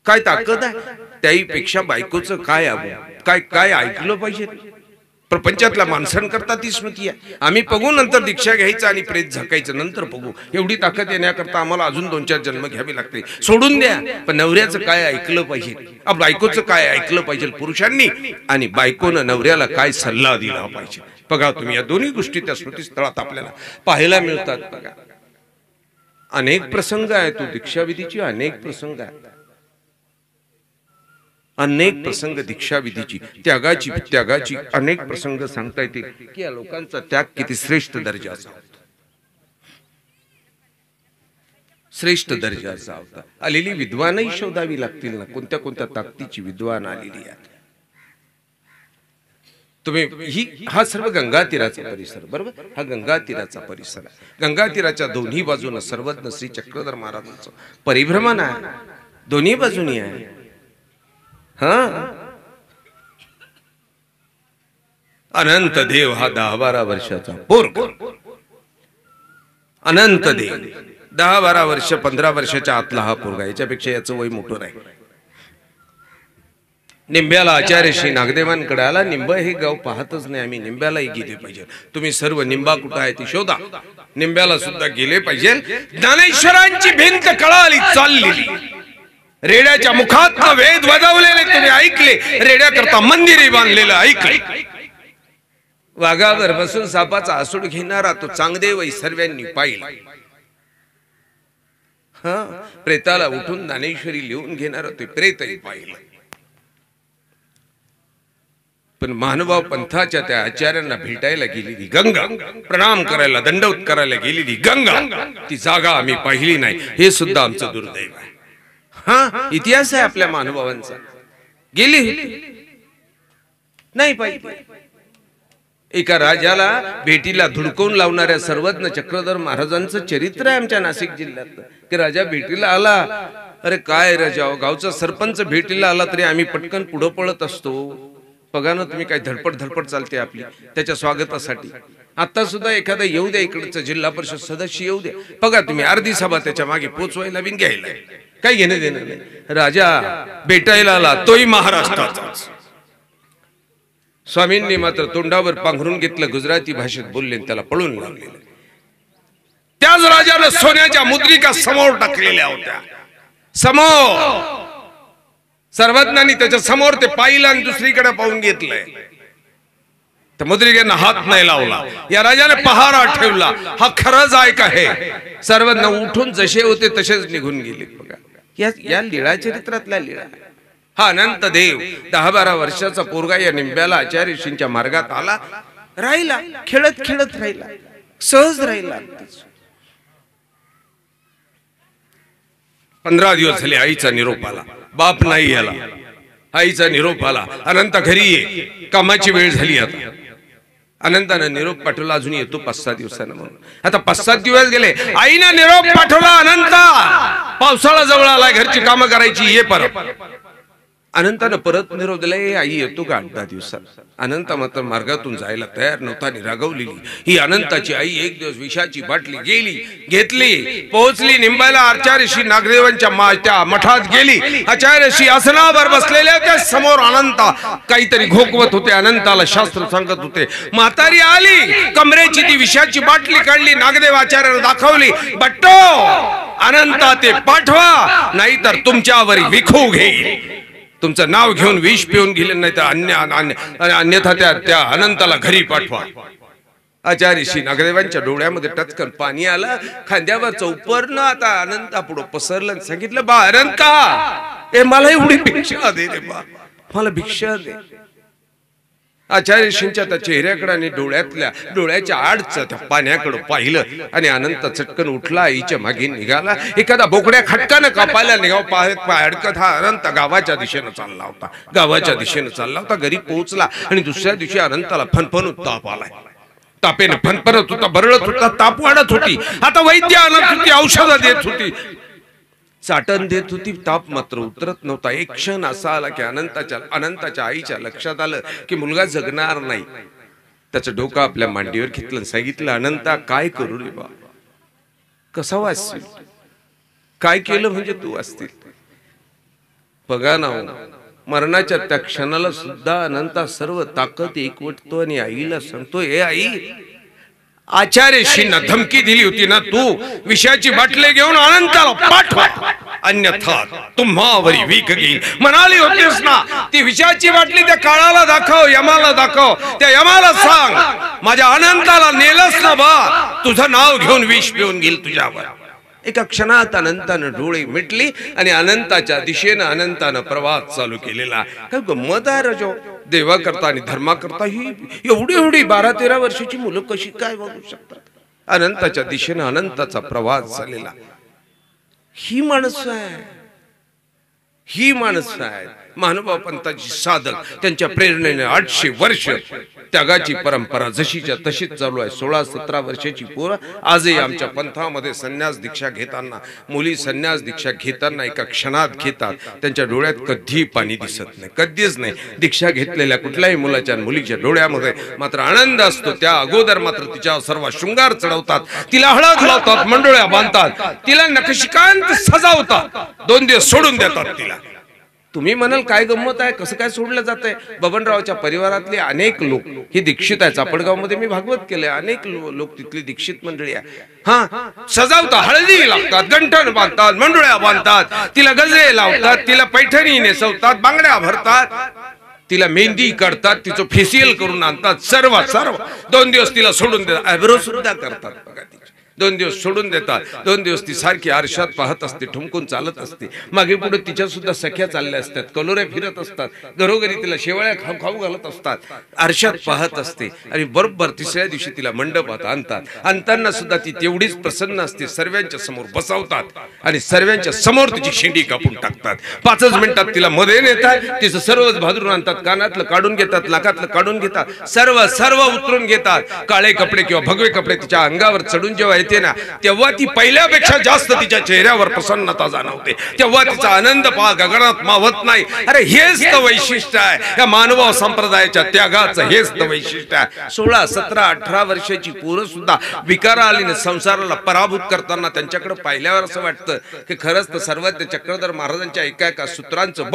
काय ताकद आहे. त्याहीपेक्षा बायकोचं काय काय ऐकलं पाहिजे. प्रपंचातल्या माणसांकरता ती स्मृती आहे. आम्ही बघू नंतर दीक्षा घ्यायचं आणि प्रेत झाकायचं, नंतर बघू. एवढी ताकद येण्याकरता आम्हाला अजून 2-4 जन्म घ्यावे लागते. सोडून द्या. पण नवऱ्याचं काय ऐकलं पाहिजे, बायकोचं काय ऐकलं पाहिजे पुरुषांनी, आणि बायकोनं नवऱ्याला काय सल्ला दिला पाहिजे. बघा तुम्ही, या दोन्ही गोष्टी त्या स्मृतीस्थळात आपल्याला पाहायला मिळतात. बघा, अनेक प्रसंग आहेत. तो दीक्षाविधीची अनेक प्रसंग आहेत. अनेक प्रसंग दीक्षाविधीची, त्यागाची अनेक प्रसंग सांगता येते की या लोकांचा त्याग किती श्रेष्ठ दर्जाचा होता. श्रेष्ठ दर्जाचा होता. आलेली विद्वानही शोधावी लागतील ना, कोणत्या कोणत्या ताकदीची विद्वान आलेली आहेत. तुम्ही हा सर्व गंगा तीराचा परिसर, बरोबर. हा गंगा तीराचा परिसर आहे. गंगा तीराच्या दोन्ही बाजूने सर्वज्ञ श्री चक्रधर महाराजांचं परिभ्रमण आहे. दोन्ही बाजूनी आहे. अनंत देव हा 10-12 वर्षाचा पोरगा. अनंत देव 10-12 वर्ष, 15 वर्षाच्या आतला हा पोरगा. याच्यापेक्षा याचं वय मोठं नाही. निंब्याला आचार्यश्री नागदेवांकडे आला. निंब हे गाव पाहतच नाही आम्ही, निंब्यालाही गेले पाहिजे. तुम्ही सर्व निंबा कुठं आहे ती शोधा. निंब्याला सुद्धा गेले पाहिजे. ज्ञानेश्वरांची भिंत कळाली चाललेली. रेड्याच्या मुखात वेद वदवलेले तुम्ही ऐकले, रेड्याकरता मंदिरे बांधलेलं ऐकले. वाघावर बसून सापाचा आसूड घेणारा तो चांगदेव सर्वांनी पाहिला. प्रेताला उठून ज्ञानेश्वरी लिहून घेणारा ते प्रेतही पाहिलं. पण महानुभाव पंथाच्या त्या आचार्यांना भेटायला गेलेली गंगा, प्रणाम करायला दंडवत करायला गेलेली गंगा, ती जागा आम्ही पाहिली नाही. हे सुद्धा आमचं दुर्दैव आहे. इतिहास आहे आपल्या महानुभावांचा. गेली नाही पाहिजे. एका राजाला भेटीला धुडकवून लावणाऱ्या सर्वज्ञ चक्रधर महाराजांचं चरित्र आहे आमच्या नाशिक जिल्ह्यात. की राजा भेटीला आला, अरे काय राजा, गावचा सरपंच भेटीला आला तरी आम्ही पटकन पुढं पळत असतो. बघा तुम्ही काय धडपड धडपड चालते आपली त्याच्या स्वागतासाठी. आता सुद्धा एखादा येऊ द्या, इकडचं जिल्हा परिषद सदस्य येऊ द्या, बघा तुम्ही अर्धी सभा त्याच्या मागे पोचवायला बिन घ्यायला काही घेणं देणं नाही. राजा भेटायला आला, तोही महाराष्ट्राचाच. स्वामींनी मात्र तोंडावर पांघरून घेतलं, गुजराती भाषेत बोलले, त्याला पळून लावलेलं. त्याच राजानं सोन्याच्या मुद्रिका समोर टाकलेल्या होत्या. समोर सर्वज्ञांनी त्याच्या समोर ते पाहिलं आणि दुसरीकडे पाहून घेतलंय. तर मुद्रिकेनं हात नाही लावला. या राजाने पहारा ठेवला, हा खरंच आहे का हे. सर्वज्ञ उठून जसे होते तसेच निघून गेले. बघा या लीळा चरित्रातल्या लीळा. हा अनंत देव 10-12 वर्षाचा पोरगा या निंब्याला आचार्य ऋषींच्या मार्गात आला, राहिला, खेळत खेळत राहिला, सहज राहिला. 15 दिवस झाले आईचा निरोप आला. बाप नाही आला, आईचा निरोप आला. अनंत घरी ये, कामाची वेळ झाली. आता अनंतानं निरोप पाठवला, अजून येतो 5-6 दिवसानं म्हणून. आता 5-7 दिवस गेले, आईनं निरोप पाठवला, अनंता पावसाळा जवळ आलाय, घरची कामं करायची, ये परत. अनंतानं परत निरोप दिलाय, आई येतो का 8-10 दिवसात. अनंत मात्र मार्गातून जायला तयार नव्हता आणि रागवलेली ही अनंताची आई एक दिवस विषाची बाटली गेली, घेतली, पोहोचली निंबायला. आचार्य श्री नागदेवांच्या त्या मठात गेली. आचार्य श्री आसनावर बसलेले होते. समोर अनंता काहीतरी घोकवत होते, अनंताला शास्त्र सांगत होते. म्हातारी आली, कमरेची ती विषाची बाटली काढली, नागदेव आचार्याला दाखवली. बट्टो, अनंता ते पाठवा, नाहीतर तुमच्यावर विखू घेईल. तुमचं नाव घेऊन विष पिऊन गेले, नाही तर अन्यथा त्या अनंताला घरी पाठवा. आचार्य श्री नागदेवांच्या डोळ्यामध्ये टचकन पाणी आलं, खांद्यावर चौपरनं आता अनंता पुढे पसरलं, सांगितलं, बा अनंता, ए मला एवढी भिक्षा दे रे बा, मला भिक्षा दे. आचार्य ऋषींच्या त्या चेहऱ्याकडे आणि डोळ्याच्या आडचं त्या पाण्याकडे पाहिलं आणि अनंत चटकन उठला, आईच्या मागे निघाला. एखादा बोकड्या खटकानं कापायला निघाव पाहडकत हा अनंत गावाच्या दिशेनं चालला होता. गावाच्या दिशेनं चालला होता. घरी पोहोचला आणि दुसऱ्या दिवशी अनंताला फणफणून ताप आलाय. तापेनं फणफणत होता, बरळत होता, ताप वाढत होती. आता वैद्य आणत होती, औषधं देत होती, चाटण देत होती, ताप मात्र उतरत नव्हता. एक क्षण असा आला की अनंताच्या आईच्या लक्षात आलं की मुलगा जगणार नाही. त्याचं डोकं आपल्या मांडीवर घेतलं, सांगितलं, अनंता काय करू रे बा, कसा वाचशील, काय केलं म्हणजे तू वाचतील. बघा ना, मरणाच्या त्या क्षणाला सुद्धा अनंता सर्व ताकद एकवटतो आणि आईला सांगतो, ए आई, आचार्यशींना धमकी दिली होती ना तू, विषयाची बाटली घेऊन अनंताला पाठवा, अन्यथा तुम्हावरी वीक घेईल. म्हणाली होतीस ना, ती विषयाची बाटली त्या काळाला दाखव, यमाला दाखव, त्या यमाला सांग, माझ्या अनंताला नेलस ना बा, तुझं नाव घेऊन विष पिऊन घेईल तुझ्यावर. एका क्षणात अनंतानं डोळे मिटली आणि अनंताच्या दिशेनं अनंतानं प्रवास चालू केलेला. काय गंमत आहे रजो, देवा करता आणि धर्मा करता ही एवढी 12-13 वर्षाची मुलं कशी काय वागू शकतात. अनंताच्या दिशेनं अनंताचा प्रवास झालेला. ही माणसं आहे, ही माणसं आहेत महानुभाव पंथाची साधक. त्यांच्या प्रेरणेने 800 वर्ष त्यागाची परंपरा जशीच्या तशीच चालू आहे. 16-17 वर्षाची पोरं आजही आमच्या पंथामध्ये संन्यास दीक्षा घेताना, मुली संन्यास दीक्षा घेताना एका क्षणात घेतात. त्यांच्या डोळ्यात कधी पाणी दिसत नाही, कधीच नाही. दीक्षा घेतलेल्या कुठल्याही मुलाच्या मुलीच्या डोळ्यामध्ये मात्र आनंद असतो. त्या अगोदर मात्र तिच्यावर सर्व शृंगार चढवतात, तिला हळद लावतात, मंडोळ्या बांधतात, तिला नखशिकांत सजावतात, 2 दिवस सोडून देतात तिला. तुम्ही म्हणाल काय गंमत आहे, कसं काय सोडलं जातंय? बबनरावच्या परिवारातले अनेक लोक ही दीक्षित आहे. चापडगावमध्ये मी भागवत केले, अनेक लोक तिथली दीक्षित मंडळी आहे. हा, सजावतात, हळदी लागतात, गंठण बांधतात, मंडोळ्या बांधतात, तिला गजरे लावतात, तिला पैठणी नेसवतात, बांगड्या भरतात, तिला मेहंदी काढतात, तिचं फेशियल करून आणतात, सर्व 2 दिवस तिला सोडून देतात. आयब्रो सुद्धा करतात बघा. 2 दिवस सोडून देतात. 2 दिवस ती सारखी आरशात पाहत असते, ठुमकून चालत असते. मागे पुढे तिच्या सुद्धा सख्या चालल्या असतात, कलोरे फिरत असतात, घरोघरी तिला शेवळ्या खाऊ घालत असतात, आरशात पाहत असते. आणि बरोबर 3ऱ्या दिवशी तिला मंडपात आणतात. आणताना सुद्धा ती तेवढीच प्रसन्न असते. सर्वांच्या समोर बसवतात आणि सर्वांच्या समोर तिची शेंडी कापून टाकतात. 5च मिनिटात तिला मध्ये नेतात. तिचं सर्वच भादरून आणतात, कानातलं काढून घेतात, नाकातलं काढून घेतात, सर्व उतरून घेतात. काळे कपडे किंवा भगवे कपडे तिच्या अंगावर चढून जेव्हा येते ना, तेव्हा ती पहिल्यापेक्षा जास्त तिच्या चेहऱ्यावर प्रसन्नता जाणवते. तेव्हा तिचा आनंद पहा गगनात मावत नाही. अरे हेच तर वैशिष्ट्य आहे या मानव संप्रदायाच्या त्यागाचं, हेच तर वैशिष्ट्य आहे. 16, 17, 18 वर्षाची पोरं सुद्धा विकारा आलीने संसाराला पराभूत करताना त्यांच्याकडे पाहिल्यावर असं वाटतं की खरंच तर सर्वज्ञ चक्रधर महाराजांच्या एका सूत्रांचं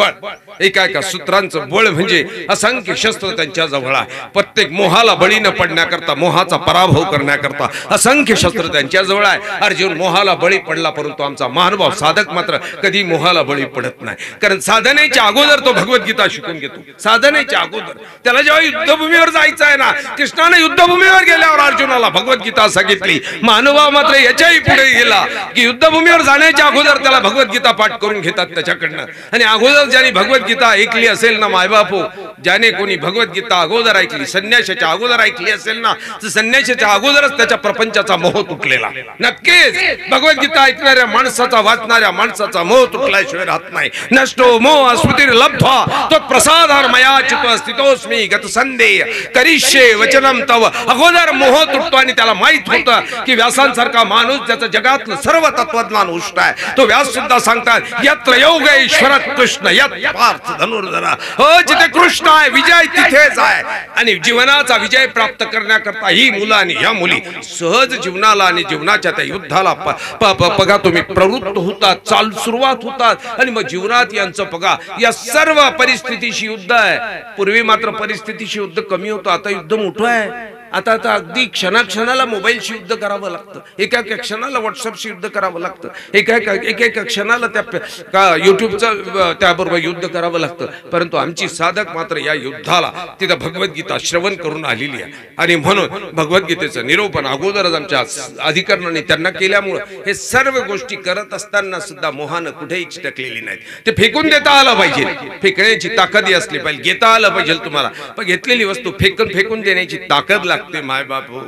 बळ म्हणजे असंख्य शस्त्र त्यांच्या जवळ आहे. प्रत्येक मोहाला बळी न पडण्याकरता, मोहाचा पराभव करण्याकरता असंख्य शस्त्र त्यांच्या जवळ आहे. अर्जुन मोहाला बळी पडला, परंतु आमचा महानुभाव साधक मात्र कधी मोहाला बळी पडत नाही. कारण साधनेच्या अगोदर तो भगवद्गीता शिकून घेतो. साधनेच्या अगोदर त्याला जेव्हा युद्धभूमीवर जायचं आहे ना, कृष्णाने युद्धभूमीवर गेल्यावर अर्जुनाला भगवद्गीता सांगितली. महानुभाव मात्र याच्याही पुढे गेला की युद्धभूमीवर जाण्याच्या अगोदर त्याला भगवद्गीता पाठ करून घेतात त्याच्याकडनं. आणि अगोदर ज्याने भगवद्गीता ऐकली असेल ना मायबापू, ज्याने कोणी भगवद्गीता अगोदर ऐकली, संन्यासाच्या अगोदर ऐकली असेल ना, तर संन्यासाच्या अगोदरच त्याच्या प्रपंचाचा मोह तुटलेला. नक्कीच भगवद्गीता ऐकणाऱ्या माणसाचा, वाचणाऱ्या माणसाचा मोह तुटल्याशिवाय राहत नाही. नष्टो मोह स्मृती लब्ध्वा तो प्रसादार मया चित्त स्थितोस्मी गत संदेह करिष्ये वचनम तव. अगोदर मोह तुटतो आणि त्याला माहित होतं की व्यासांसारखा माणूस ज्याचं जगातलं सर्व तत्वज्ञान उष्ट आहे. तो व्यास सुद्धा सांगतात यत्र योग ईश्वर कृष्ण यत पार्थ धनुर्धरा. हो, जिथे कृष्ण आहे विजय तिथेच आहे. आणि जीवनाचा विजय प्राप्त करण्याकरता ही मुलं आणि ह्या मुली सहज जीवनाला आणि जीवनाच्या त्या युद्धाला बघा तुम्ही प्रवृत्त होतात, सुरुवात होतात. आणि मग जीवनात यांचं बघा या सर्व परिस्थितीशी युद्ध आहे. पूर्वी मात्र परिस्थितीशी युद्ध कमी होतं, आता युद्ध मोठं आहे. आता अगदी क्षणाक्षणाला मोबाईलशी युद्ध करावं लागतं, एका क्षणाला व्हॉट्सअपशी युद्ध करावं लागतं, एका क्षणाला त्या युट्यूबचं त्याबरोबर युद्ध करावं लागतं. परंतु आमची साधक मात्र या युद्धाला तिथं भगवद्गीता श्रवण करून आलेली आहे. आणि म्हणून भगवद्गीतेचं निरूपण अगोदरच आमच्या अधिकाऱ्यांनी त्यांना केल्यामुळं हे सर्व गोष्टी करत असताना सुद्धा मोहानं कुठेही चिटकलेली नाहीत. ते फेकून देता आलं पाहिजे, फेकण्याची ताकद असली पाहिजे, घेता आलं पाहिजे तुम्हाला. पण घेतलेली वस्तू फेकून देण्याची ताकद लागते माय बापू,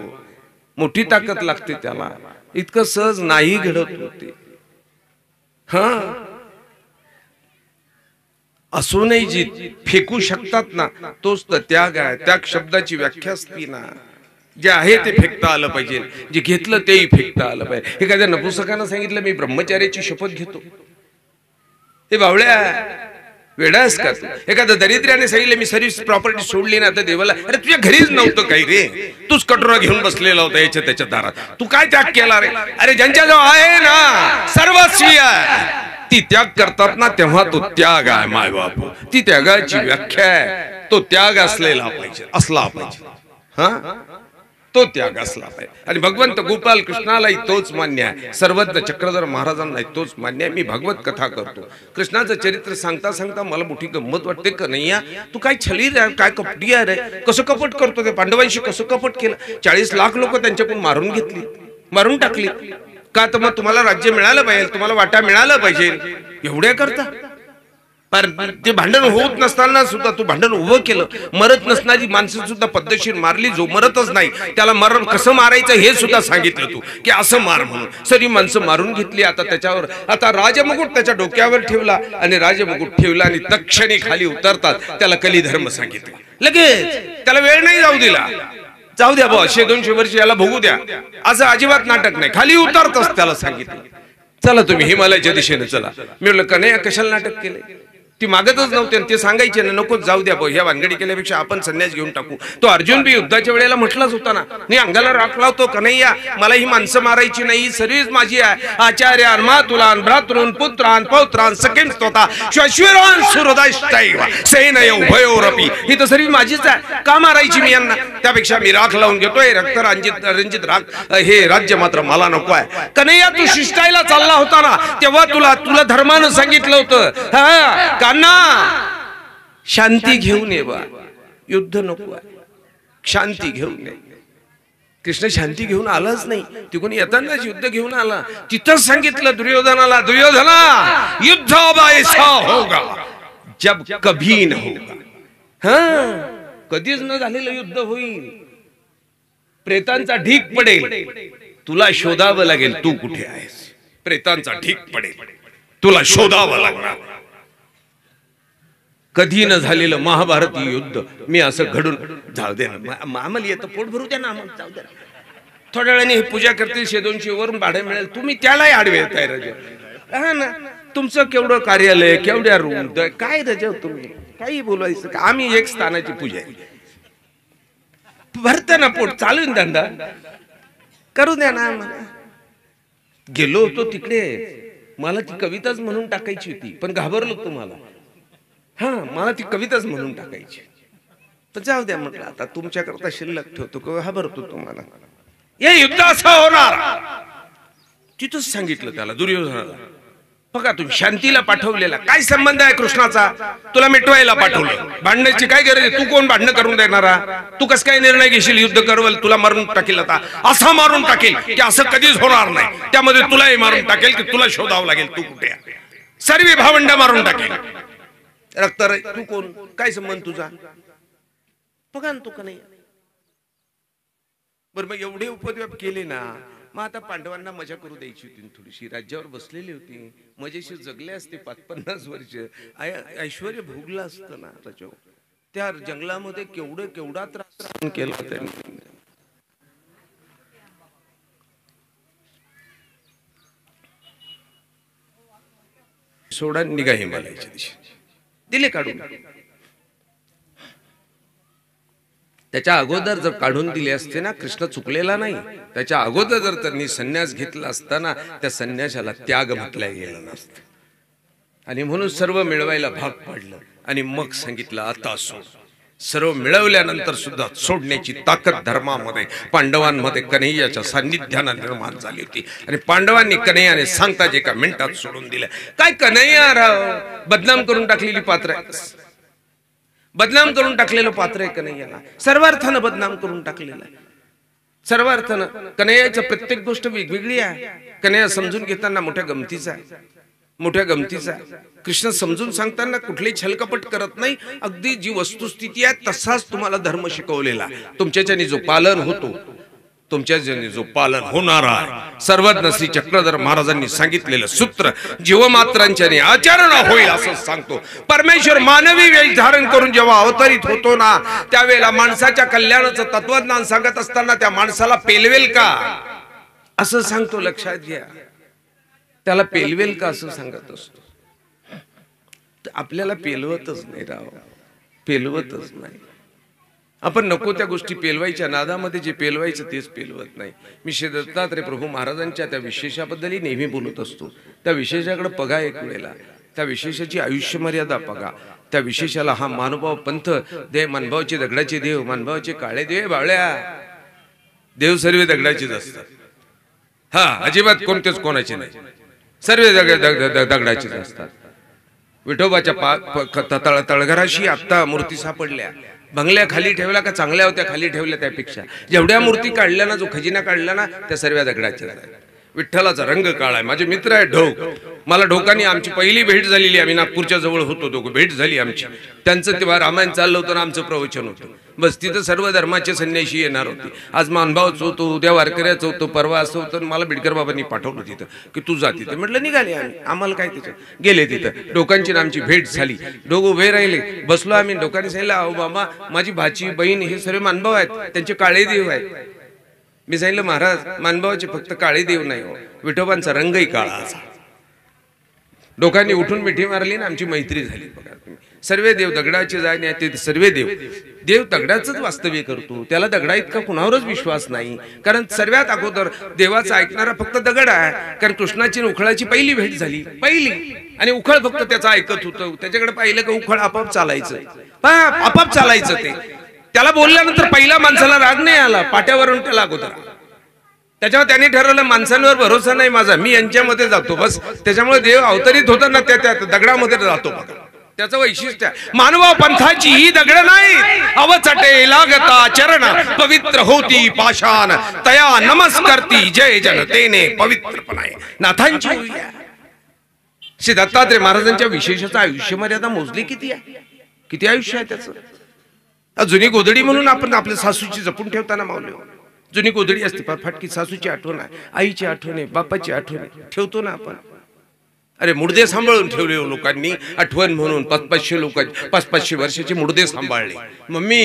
मोठी ताकद लागते त्याला. इतकं सहज नाही घडत होते. हा, असूनही जी फेकू शकतात ना, तोच तर त्याग आहे. त्याग शब्दाची व्याख्या असती ना, जे आहे ते फेकता आलं पाहिजे, जे घेतलं तेही फेकता आलं पाहिजे. एखाद्या नपुसकानं सांगितलं मी ब्रह्मचार्याची शपथ घेतो, ते बावळ्या वेडास का तू. एखाद्या दरिद्र्याने सांगितलं मी सर्व्हिस प्रॉपर्टी सोडली ना, तर देवाला अरे तुझ्या घरीच नव्हतं काही रे, तूच कटोरा घेऊन बसलेला होता याच्या त्याच्या दारात, तू काय त्याग केला रे. अरे ज्यांच्याजवळ आहे ना सर्वस्वी आहे, ती त्याग करतात ना, तेव्हा तो त्याग आहे माय बापू. ती त्यागाची व्याख्या आहे, तो त्याग असला पाहिजे. हा, तो त्याग असला पाहिजे. आणि भगवंत गोपाल कृष्णालाही तोच मान्य आहे, सर्वज्ञ चक्रधर महाराजांनाही तोच मान्य आहे. मी भागवत कथा करतो, कृष्णाचं चरित्र सांगता सांगता मला मोठी गंमत वाटते का नाही, तू काय छली रे, काय कपटी आहे रे, कसं कपट करतो, ते पांडवांशी कसं कपट केलं. 40 लाख लोक त्यांच्याकडून मारून टाकली का. तर मग तुम्हाला राज्य मिळालं पाहिजे, तुम्हाला वाटा मिळालं पाहिजे, एवढ्या करता. पण ते भांडण होत नसताना सुद्धा तू भांडण उभं केलं. मरत नसणारी माणसं सुद्धा पद्धतशीर मारली, जो मरतच नाही त्याला मरण कसं मारायचं हे सुद्धा सांगितलं तू की असं मार म्हणून. सरी माणसं मारून घेतली. आता राजमुकुट त्याच्या डोक्यावर ठेवला आणि राजमुकुट ठेवला आणि तक्षणी खाली उतरतात त्याला कलिधर्म सांगितलं. लगेच त्याला वेळ नाही जाऊ दिला, जाऊ द्या बा 100-200 वर्ष याला भोगू द्या, असं अजिबात नाटक नाही. खाली उतरतच त्याला सांगितलं चला तुम्ही हिमालयाच्या दिशेने चला. मी म्हटलं कन्हैया कशाला नाटक केले, ती मागतच नव्हती आणि ते सांगायचे ना नको जाऊ द्या ह्या भानगडी केल्यापेक्षा आपण संन्यास घेऊन टाकू. तो अर्जुन बी युद्धाच्या वेळेला म्हटलाच होता ना, मी अंगाला राख लावतो कन्हैया, मला ही माणसं मारायची नाही, सर्वच माझी आहे. आचार्यान मातुलान भ्रातॄन पुत्रान पौत्रान सखीन स्तोता श्वश्विरान सुहृदश्चैव सेनय उभयोरपि, ही तर सर्व माझीच आहे, का मारायची मी यांना? त्यापेक्षा मी राख लावून घेतोय, रक्त रंजित राख, हे राज्य मात्र मला नको आहे. कन्हैया तू शिष्टायला चालला होता ना, तेव्हा तुला धर्मानं सांगितलं होतं हा कान्हा शांती घेऊन ये बा, युद्ध नको आहे, शांती घेऊन ये. कृष्ण शांती घेऊन आलाच नाही, तिकडून येतानाच युद्ध घेऊन आला. तिथंच सांगितलं दुर्योधनाला, दुर्योधना युद्ध अब ऐसा होगा जब कभी न होगा. हा कधीच न झालेलं युद्ध होईल, प्रेतांचा ढीक पडेल, तुला शोधावं लागेल तू कुठे आहेस. प्रेतांचा ढीक पडेल, तुला शोधावं लागणार. कधी न झालेलं महाभारतीय युद्ध मी असं घडून जाऊ दे ना, आम्हाला येतं पोट भरू द्या ना, आम्हाला जाऊ द्या. थोड्या वेळाने हे पूजा करतील, 100-200 वरून भाडं मिळेल, तुम्ही त्यालाही आडवे येताय राजा. हा ना, तुमचं केवढं कार्यालय, केवढ्या रूम, काय राजा तुम्ही काही बोलायचं का? आम्ही एक स्थानाची पूजा भरत ना, पोट चालून धंदा करू द्या ना. गेलो होतो तिकडे, मला ती कविताच म्हणून टाकायची होती, पण घाबरलो तुम्हाला. हा मला ती कविताच म्हणून टाकायची, तर जाऊ द्या म्हटलं आता तुमच्याकरता शिल्लक ठेवतो, घाबरतो तुम्हाला. हे युद्ध असं होणार, तिथंच सांगितलं त्याला दुर्योधनाला. बघा तुम्ही शांतीला पाठवलेला, काय संबंध आहे कृष्णाचा? तुला मिटवायला पाठवलं, भांडण्याची काय गरज आहे? तू कोण भांडणं करून देणारा? तू कस काय निर्णय घेशील युद्ध करवल? तुला मारून टाकेल, आता असा मारून टाकेल की असं कधीच होणार नाही. त्यामध्ये तुलाही मारून टाकेल की तुला शोधावं लागेल तू कुठे आहे. सर्व भावंड मारून टाकेल. रक्त तू कोण, काय संबंध तुझा? बघा ना तू का नाही. बरं मग एवढे उपद्व्याप केले ना, मग आता पांडवांना मजा करू द्यायची होती थोडीशी. राज्यावर बसलेली होती, मजेशीर जगले असते 50-50 वर्ष, ऐश्वर्य भोगलं असतं ना राजा. त्या जंगलामध्ये केवढा त्रास केला त्यांनी. सोडा निघा हिमालयाच्या दिशेने, दिले काढून. त्याच्या अगोदर जर काढून दिले असते ना, कृष्ण चुकलेला नाही. त्याच्या अगोदर जर त्यांनी संन्यास घेतला असताना, त्या संन्यासाला त्याग म्हटल्या गेलं नसतं. आणि म्हणून सर्व मिळवायला भाग पाडलं आणि मग सांगितलं आता सोड. सर्व मिळवल्यानंतर सुद्धा सोडण्याची ताकद धर्मामध्ये, पांडवांमध्ये कन्हैयाच्या सान्निध्यानं निर्माण झाली होती. आणि पांडवांनी कन्हैयाने सांगताच एका मिनिटात सोडून दिलं. काय कन्हैया राव, बदनाम करून टाकलेली पात्र आहे, बदनाम करून टाकलेलं पात्र आहे कन्हैयाला, सर्वार्थानं बदनाम करून टाकलेलं आहे. सर्वार्थानं कन्हैयाची प्रत्येक गोष्ट वेगवेगळी आहे. कन्हैया समजून घेताना मोठ्या गमतीचा आहे, मोठ्या गमतीचा आहे. कृष्ण समजून सांगताना कुठलीही छलकपट करत नाही. अगदी जी वस्तुस्थिती आहे तसाच तुम्हाला धर्म शिकवलेला. तुमच्याच्याने जो पालन होतो, तुमच्याच्याने जो पालन होणार आहे, सर्वज्ञ श्री चक्रधर महाराजांनी सांगितलेलं सूत्र जीवमात्रांच्याने आचरण होईल असं सांगतो. परमेश्वर मानवी वेश धारण करून जेव्हा अवतरित होतो ना, त्यावेळेला माणसाच्या कल्याणाचं तत्वज्ञान सांगत असताना त्या माणसाला पेलवेल का असं सांगतो. लक्षात घ्या, त्याला पेलवेल का असं सांगत असतो. आपल्याला पेलवतच नाही राव, पेलवतच नाही. आपण नको त्या गोष्टी पेलवायच्या नादामध्ये जे पेलवायचं तेच पेलवत नाही. मी श्री दत्तात्रय प्रभू महाराजांच्या त्या विशेषाबद्दलही नेहमी बोलत असतो. त्या विशेषाकडे बघा एक वेळेला, त्या विशेषाची आयुष्य मर्यादा बघा. त्या विशेषाला हा मानुभाव पंथ दे, मानभावाचे दगडाचे देव, मानभावाचे काळे देव, बावळ्या देव सर्व दगडाचेच असतात. हा अजिबात कोणतेच कोणाचे नाही, सर्व दगडाचेच असतात. विठोबाच्या तळघराशी आता मूर्ती सापडल्या, बंगल्या खाली ठेवल्या का चांगल्या होत्या खाली ठेवल्या, त्यापेक्षा जेवढ्या मूर्ती काढल्या ना, जो खजिना काढला ना, त्या सर्व दगडाच्या. विठ्ठलाचा रंग काळा आहे. माझे मित्र आहे ढोक, मला ढोकानी आमची पहिली भेट झालेली. आम्ही नागपूरच्या जवळ होतो, दोघं भेट झाली आमची. त्यांचं तेव्हा रामायण चाललं होतं ना, आमचं प्रवचन होतं. बस तिथं सर्व धर्माचे संन्यासी येणार होते. आज मानभावच होतो, उद्या वारकऱ्याचं होतं, परवा असं होतं. मला बिडकर बाबांनी पाठवलं तिथं की तू जा तिथं. म्हटलं निघाले आम्ही, आम्हाला काय तिथं. गेले तिथं, डोकांची आमची भेट झाली. दोघं उभे राहिले, बसलो आम्ही. डोकांनी सांगितलं अहो बाबा, माझी भाची बहीण हे सर्व मानभाव आहेत, त्यांचे काळे देव आहेत. मी सांगितलं महाराज, मानभावाचे फक्त काळे देव नाही हो, विठोबांचा रंगही काळा असा. लोकांनी उठून मिठी मारली ना आमची मैत्री झाली. बघा तुम्ही, सर्व देव दगडाचे जाय नाही ते सर्व देव, देव दगडाचंच वास्तव्य करतो. त्याला दगडा इतका कुणावरच विश्वास नाही, कारण सर्वात अगोदर देवाचा ऐकणारा फक्त दगड आहे. कारण कृष्णाची उखळाची पहिली भेट झाली, पहिली, आणि उखळ फक्त त्याचा ऐकत होतं. त्याच्याकडे पाहिलं का उखळ आपाप चालायचं, आपाप चालायचं. ते त्याला बोलल्यानंतर पहिल्या माणसाला राग नाही आला, पाट्यावरून त्याला अगोदर. त्याच्यावर त्यांनी ठरवलं माणसांवर भरोसा नाही माझा, मी यांच्यामध्ये जातो बस. त्याच्यामुळे देव अवतरित होता ना त्या दगडामध्ये जातो. बघा त्याचं वैशिष्ट्य, मानवा पंथाची ही दगड नाही, अवचटे लागता चरण, पवित्र होती पाषाण, तया नमस्कारती जय जनतेने पवित्रपणाय नाथांची. श्री दत्तात्रय महाराजांच्या विशेषाचं आयुष्य मर्यादा मोजली किती आहे, किती आयुष्य आहे त्याचं. जुनी गोधडी म्हणून आपण आपल्या सासूची जपून ठेवताना मावले. जुनी गोधडी असते फाटकी, सासूची आठवण आहे, आईची आठवण आहे, बापाची आठवण आहे, ठेवतो ना आपण. अरे मुडदे सांभाळून ठेवले लोकांनी आठवण म्हणून. 500 लोक 500 वर्षाचे मुडदे सांभाळले. मम्मी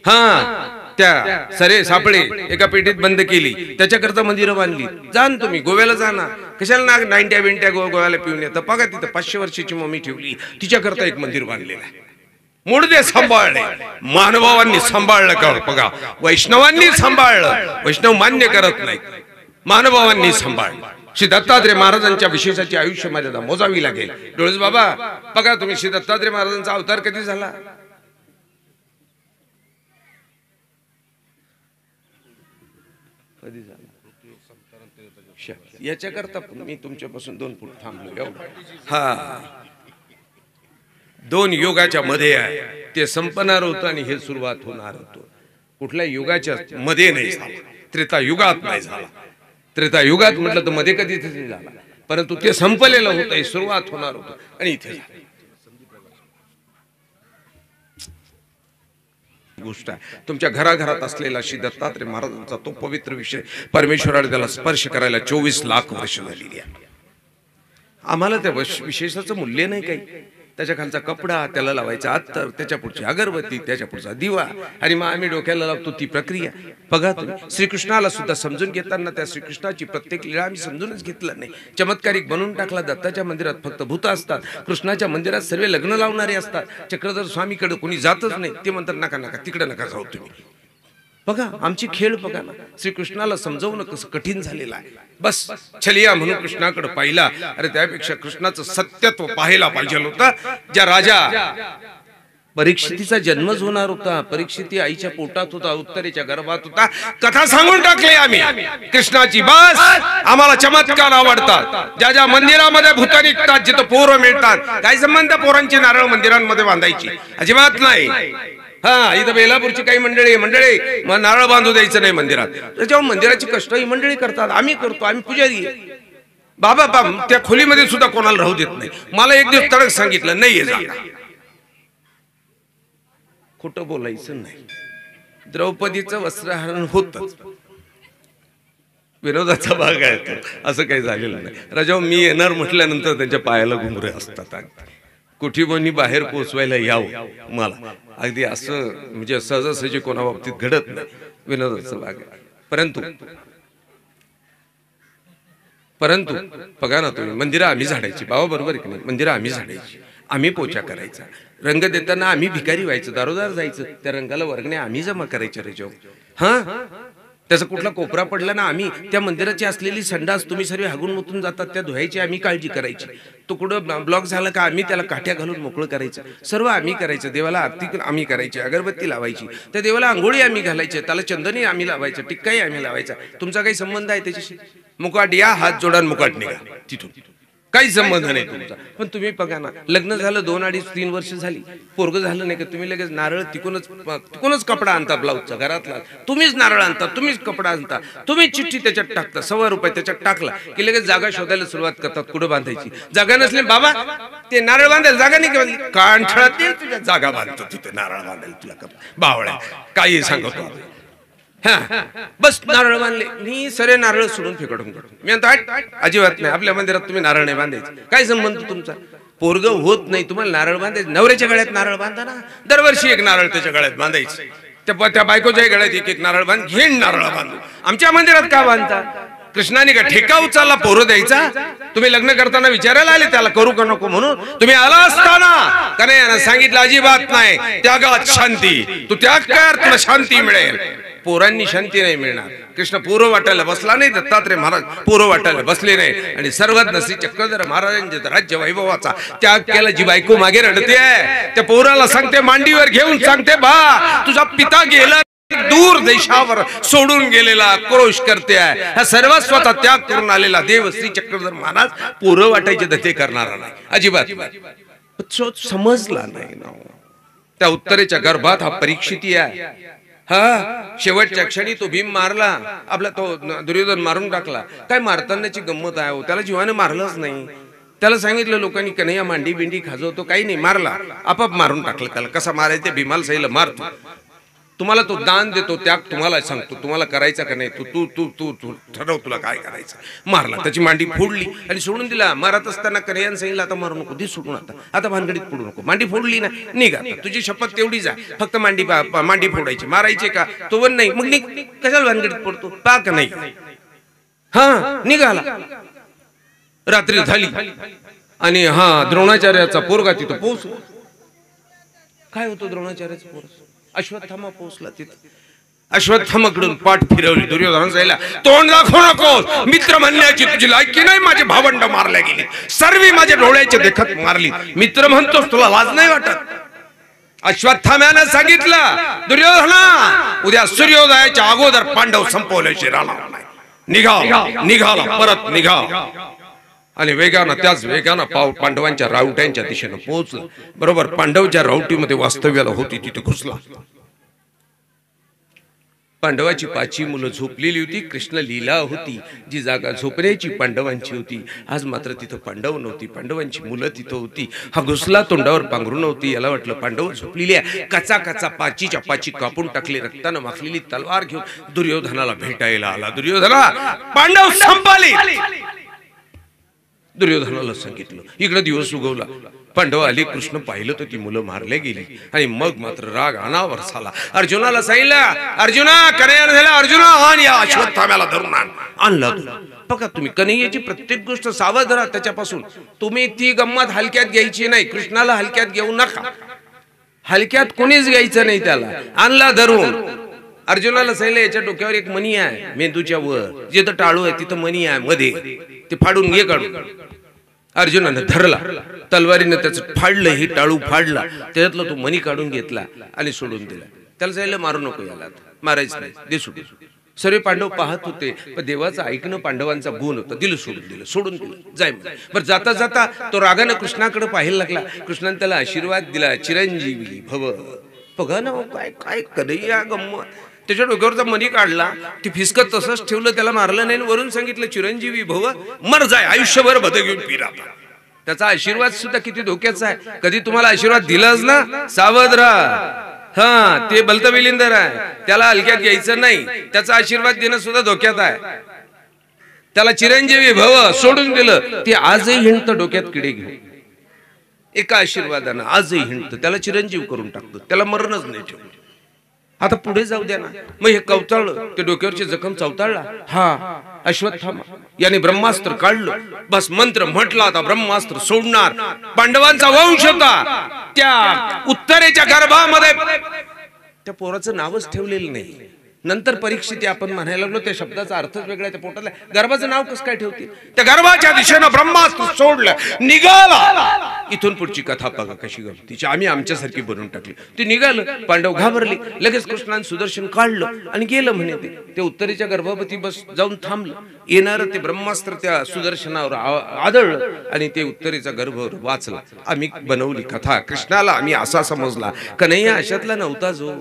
हा त्या सरे सापळे एका पेटीत बंद केली, त्याच्याकरता मंदिरं बांधली. जाण तुम्ही गोव्याला जा ना, कशाला ना 90 बिंट्या गोव्याला पिऊन येतं. बघा तिथं 500 वर्षाची मम्मी ठेवली, तिच्याकरता एक मंदिर बांधलेलं आहे. मुडदे सांभाळले, मानवांनी सांभाळलं का? बघा वैष्णवांनी सांभाळलं. वैष्णव मान्य करत नाही, मानवांनी सांभाळलं. श्री दत्तात्रय महाराजांच्या विशेषाची आयुष्य मर्यादा मोजावी लागेल. डोळस बाबा बघा तुम्ही, श्री दत्तात्रय महाराजांचा अवतार कधी झाला? कधी झाला? याच्याकरता मी तुमच्यापासून 2 फूट थांबलो. हा 2 युगाच्या मध्ये आहे, ते संपणार होतं आणि हे सुरुवात होणार होतं. कुठल्या युगाच्या मध्ये नाही झाला, त्रेता युगात नाही झाला. त्रेता युगात म्हटलं तर मध्ये कधी झाला, परंतु ते संपलेलं होतं, हे सुरुवात होणार होतं आणि इथे गोष्ट आहे. तुमच्या घराघरात असलेला श्री दत्तात्रय महाराजांचा तो पवित्र विषय, परमेश्वराने त्याला स्पर्श करायला 24 लाख वर्ष झालेली आहे. आम्हाला त्या विशेषाचं मूल्य नाही काही. त्याच्या खालचा कपडा, त्याला लावायचा अत्तर, त्याच्या पुढची अगरबत्ती, त्याच्या पुढचा दिवा, आणि मग आम्ही डोक्याला लावतो ती प्रक्रिया. बघा तुम्ही, श्रीकृष्णाला सुद्धा समजून घेताना त्या श्रीकृष्णाची प्रत्येक लीळा आम्ही समजूनच घेतलं नाही. चमत्कारिक बनवून टाकला. दत्ताच्या मंदिरात फक्त भूत असतात, कृष्णाच्या मंदिरात सर्व लग्न लावणारे असतात. चक्रधर स्वामीकडे कोणी जातच नाही, ते म्हणतात नका नका तिकडे नका जाऊ तुम्ही. बघा आमची खेळ बघा ना, श्रीकृष्णाला समजवणं कसं कठीण झालेलं आहे. बस छलिया म्हणून कृष्णाकडे पाहिला. अरे त्यापेक्षा कृष्णाचं सत्यत्व पाहायला पाहिजे होतं. ज्या राजा परीक्षितीचा जन्मच होणार होता, परीक्षिती आईच्या पोटात होता, उत्तरेच्या गर्भात होता, कथा सांगून टाकली आम्ही कृष्णाची. बस आम्हाला चमत्कार आवडतात. ज्या ज्या मंदिरामध्ये भूत निघतात, जिथं पोरं मिळतात, काय संबंध पोरांची नारळ मंदिरांमध्ये बांधायची? अजिबात नाही. हा इथं बेलापूरची काही मंडळी मग नारळ बांधू द्यायचं नाही मंदिरात. त्याच्यावर मंदिराची कष्ट ही मंडळी करतात, आम्ही करतो, आम्ही पुजारी. बाबा त्या खोलीमध्ये सुद्धा कोणाला राहू देत नाही. मला एक दिवस तडक सांगितलं नाही जागा. खोटं बोलायचं नाही. द्रौपदीचं वस्त्रहरण होतच, विनोदाचा भाग आहे तो, असं काही झालेलं नाही. राजा मी येणार म्हटल्यानंतर त्यांच्या पायाला घुंगरे असतात. कुठे बाहेर पोचवायला यावं मला, अगदी असं म्हणजे सहजासहजी कोणा बाबतीत घडत नाही. विनोदाचा भाग आहे. परंतु बघा ना तुम्ही, मंदिरं आम्ही झाडायची. बाबा बरोबर की नाही? मंदिरं आम्ही झाडायची, आम्ही पोचा करायचा. रंग देताना आम्ही भिकारी व्हायचं, दारोदार जायचं, त्या रंगाला वर्गणे आम्ही जमा करायचे. रे हा त्याचा कुठला कोपरा पडला ना, आम्ही त्या मंदिराची असलेली संडास तुम्ही सर्व हागून मुतून जातात त्या धुवायची आम्ही काळजी करायची. तो कुठं ब्लॉक झाला का आम्ही त्याला काठ्या घालून मोकळं करायचं. सर्व आम्ही करायचं. देवाला आरती आम्ही करायची, अगरबत्ती लावायची, त्या देवाला आंघोळी आम्ही घालायचे, त्याला चंदनी आम्ही लावायचं, टिक्काही आम्ही लावायचा. तुमचा काही संबंध आहे त्याच्याशी? मुकाट या, हात जोडा, मुकाट निघा तिथून, काही संबंध नाही तुमचा. पण तुम्ही बघा ना, लग्न झालं 2, 2.5, 3 वर्ष झाली, पोरग झालं नाही का तुम्ही लगेच नारळ तिकूनच कपडा आणता, ब्लाऊजचा घरातला तुम्हीच नारळ आणता, तुम्हीच कपडा आणता, तुम्हीच चिठ्ठी त्याच्यात टाकता, ₹100 त्याच्यात टाकला की लगेच जागा शोधायला सुरुवात करतात. कुठं बांधायची? जागा नसली बाबा ते नारळ बांधायला जागा नाही का? कानठळात तुझ्या जागा बांधतो तिथे नारळ बांधायला तुला बावळ्या काही सांगतो. हा बस नारळ बांधले, मी सरे नारळ सोडून फेकून काढून. मी म्हणतो अजिबात नाही, आपल्या मंदिरात तुम्ही नारळ नाही बांधायचे. काय संबंध तुमचा? पोरग होत नाही तुम्हाला नारळ बांधायचं, नवऱ्याच्या गळ्यात नारळ बांधा ना, दरवर्षी एक नारळ त्याच्या गळ्यात बांधायचं. त्या बायकोच्या गळ्यात एक नारळ बांध, घेण नारळ बांधू. आमच्या मंदिरात का बांधता? कृष्णाने का ठेका उचलला पोरं द्यायचा? तुम्ही लग्न करताना विचारायला आले त्याला करू का नको म्हणून? तुम्ही आला असताना कन्हैयानं सांगितलं अजिबात नाही, त्यागात शांती, तू त्याग कर तुला शांती मिळेल. पोरांनी शांती नाही मिळणार. कृष्ण पूर्व वाटायला बसला नाही, दत्तात्रय महाराज पूर्व वाटायला बसले नाही आणि सर्वज्ञ श्री चक्रधर महाराजांच्या राज्य वैभवाचा त्याग केला. जी बायको मागे रडते त्या पोराला सांगते, मांडीवर घेऊन सांगते, बा तुझा पिता गेला दूर देशावर सोडून गेलेला, क्रोश करते आहे. हा सर्वस्वाचा त्याग करून आलेला देव श्री चक्रधर महाराज पूर्व वाटायचे धते करणारा नाही अजिबात. समजला नाही ना. त्या उत्तरेच्या गर्भात हा परीक्षिती आहे. हा शेवटच्या क्षणी तो भीम मारला, आपला तो दुर्योधन मारून टाकला. काय मारतानाची गंमत आहे हो, त्याला जीवाने मारलंच नाही. त्याला सांगितलं लोकांनी कन्हैया मांडी बिंडी खाजवतो, काही नाही, मारला, आपाप मारून टाकलं त्याला. कसा मारायचं भीमाला सांगितलं, मारतो. तुम्हाला तो दान देतो, त्याग तुम्हाला सांगतो, तुम्हाला करायचा का नाही तू तू तू तू तू ठरव तुला काय करायचं. मारला, त्याची मांडी फोडली आणि सोडून दिला. मारत असताना कन्हैयाने सांगितलं, आता मारू नको, दे सोडून, आता भानगडीत पडू नको. मांडी फोडली ना, निघा, तुझी शपथ तेवढीच आहे, फक्त मांडी फोडायची, मारायचे का तो वन नाही. मग निघ, कशाला भानगडीत पडतो, पाक नाही. हा निघाला. रात्री झाली आणि हा द्रोणाचार्याचा पोरगा तिथं पोहोचला. काय होतो द्रोणाचार्याचा पोरगा? अश्वत्थामा पोहोचला तिथे. अश्वत्थामाकडून पाठ फिरवली. दुर्योधनानं सांगितलं, तोंड दाखवू नको, मित्र म्हणण्याची तुझी लायकी नाही. माझे भावंड मारल्या गेली, सर्वी माझ्या डोळ्याचे देखत मारली. मित्र म्हणतोस, तुला लाज नाही वाटत? अश्वत्थाम्यानं सांगितलं, दुर्योधना उद्या सूर्योदयाच्या अगोदर पांडव संपवल्याशी राहणार नाही. निघाला परत निघा. आणि वेगानं, त्याच वेगानं पांडवांच्या रावट्यांच्या दिशेनं पोहोचला. बरोबर पांडवच्या रावटीमध्ये वास्तव्याला होती तिथे घुसला. पांडवाची 5 मुलं झोपलेली होती. कृष्ण लीला होती. जी जागा झोपण्याची पांडवांची होती, आज मात्र तिथं पांडव नव्हती, पांडवांची मुलं तिथं होती. हा घुसला, तोंडावर पांघरून नव्हती. याला वाटलं पांडव झोपलेली आहे. कचा 5च्या कापून टाकली. रक्तानं माखलेली तलवार घेऊन दुर्योधनाला भेटायला आला. दुर्योधना, पांडव संपली. दुर्योधनाला सांगितलं. इकडे दिवस उगवला. पांडव आले. कृष्ण पाहिलं तर ती मुलं मारले गेली. आणि मग मात्र राग अनावर झाला. अर्जुनाला सांगितलं, अर्जुना, कन्हैयाने झाला, अर्जुना आण या अश्वत्थाम्याला धरून आणला. बघा तुम्ही, कन्हैयाची प्रत्येक गोष्ट सावध राहा त्याच्यापासून. तुम्ही ती गंमत हलक्यात घ्यायची नाही. कृष्णाला हलक्यात घेऊ नका. हलक्यात कोणीच घ्यायचं नाही. त्याला आणला धरून. अर्जुनाला सांगितलं, याच्या डोक्यावर एक मणी आहे, मेंदूच्या वर जिथं टाळू आहे तिथं मणी आहे मध्ये, ते फाडून घे काढून. अर्जुनानं धरला, तलवारीनं त्याचं फाडलं, हे टाळू फाडला, त्याच्यातला तो मणी काढून घेतला आणि सोडून दिला. त्याला सांगितलं, मारू नको याला, मारायचं नाही, दे सोडून. सर्व पांडव पाहत होते, पण देवाचं ऐकणं पांडवांचा गुण होता. सोडून दिलं, जाय. बरं जाता जाता तो रागानं कृष्णाकडे पाहायला लागला. कृष्णाने त्याला आशीर्वाद दिला, चिरंजीवी भव. बघा ना काय काय कन्हैया गंमत. त्याच्या डोक्यावरचा मणी काढला, ते फिसकत तसंच ठेवलं, त्याला मारलं नाही. वरून सांगितलं, चिरंजीवी भव, मर जाय, आयुष्यभर बद घेऊन फिरा. त्याचा आशीर्वाद सुद्धा किती धोक्याचा आहे. कधी तुम्हाला आशीर्वाद दिलाच ना, सावध राहा. हा, ते बलतबिलिंदर आहे, त्याला हलक्यात घ्यायचं नाही. त्याचा आशीर्वाद देणं सुद्धा धोक्यात आहे. त्याला चिरंजीवी भव सोडून दिलं, ते आजही हिंडतं डोक्यात किडे घेऊन. एका आशीर्वादानं आजही हिंडतं, त्याला चिरंजीव करून टाकतं, त्याला मरणच नाही ठेवलं. आता पुढे जाऊ द्या ना. मग हे कवताळलं, ते डोक्यावरची जखम चवताळला. हा अश्वत्थामा याने ब्रह्मास्त्र काढलं. बस मंत्र म्हटला, आता ब्रह्मास्त्र सोडणार. पांडवांचा वंश होता. त्या उत्तरेच्या गर्भामध्ये त्या पोराचं नावच ठेवलेलं नाही. नंतर परीक्षित आपण म्हणायला लागलो, त्या शब्दाचा अर्थच वेगळा. त्या पोटाला गर्भाचं नाव कसं काय ठेवतील? त्या गर्भाच्या दिशेनं ब्रह्मास्त्र सोडलं, निघाला. इथून पुढची कथा बघा कशी गमतीची. आम्ही आमच्यासारखी बनवून टाकली. ती निघालं, पांडव घाबरले. लगेच कृष्णाने सुदर्शन काढलं आणि गेलं म्हणे. ते उत्तरेच्या गर्भावती बस जाऊन थांबलं. येणार ते ब्रह्मास्त्र त्या सुदर्शनावर आदळलं आणि ते उत्तरेचा गर्भ वाचला. आम्ही बनवली कथा. कृष्णाला आम्ही असा समजला, कन्हैया अशातला नव्हता, जो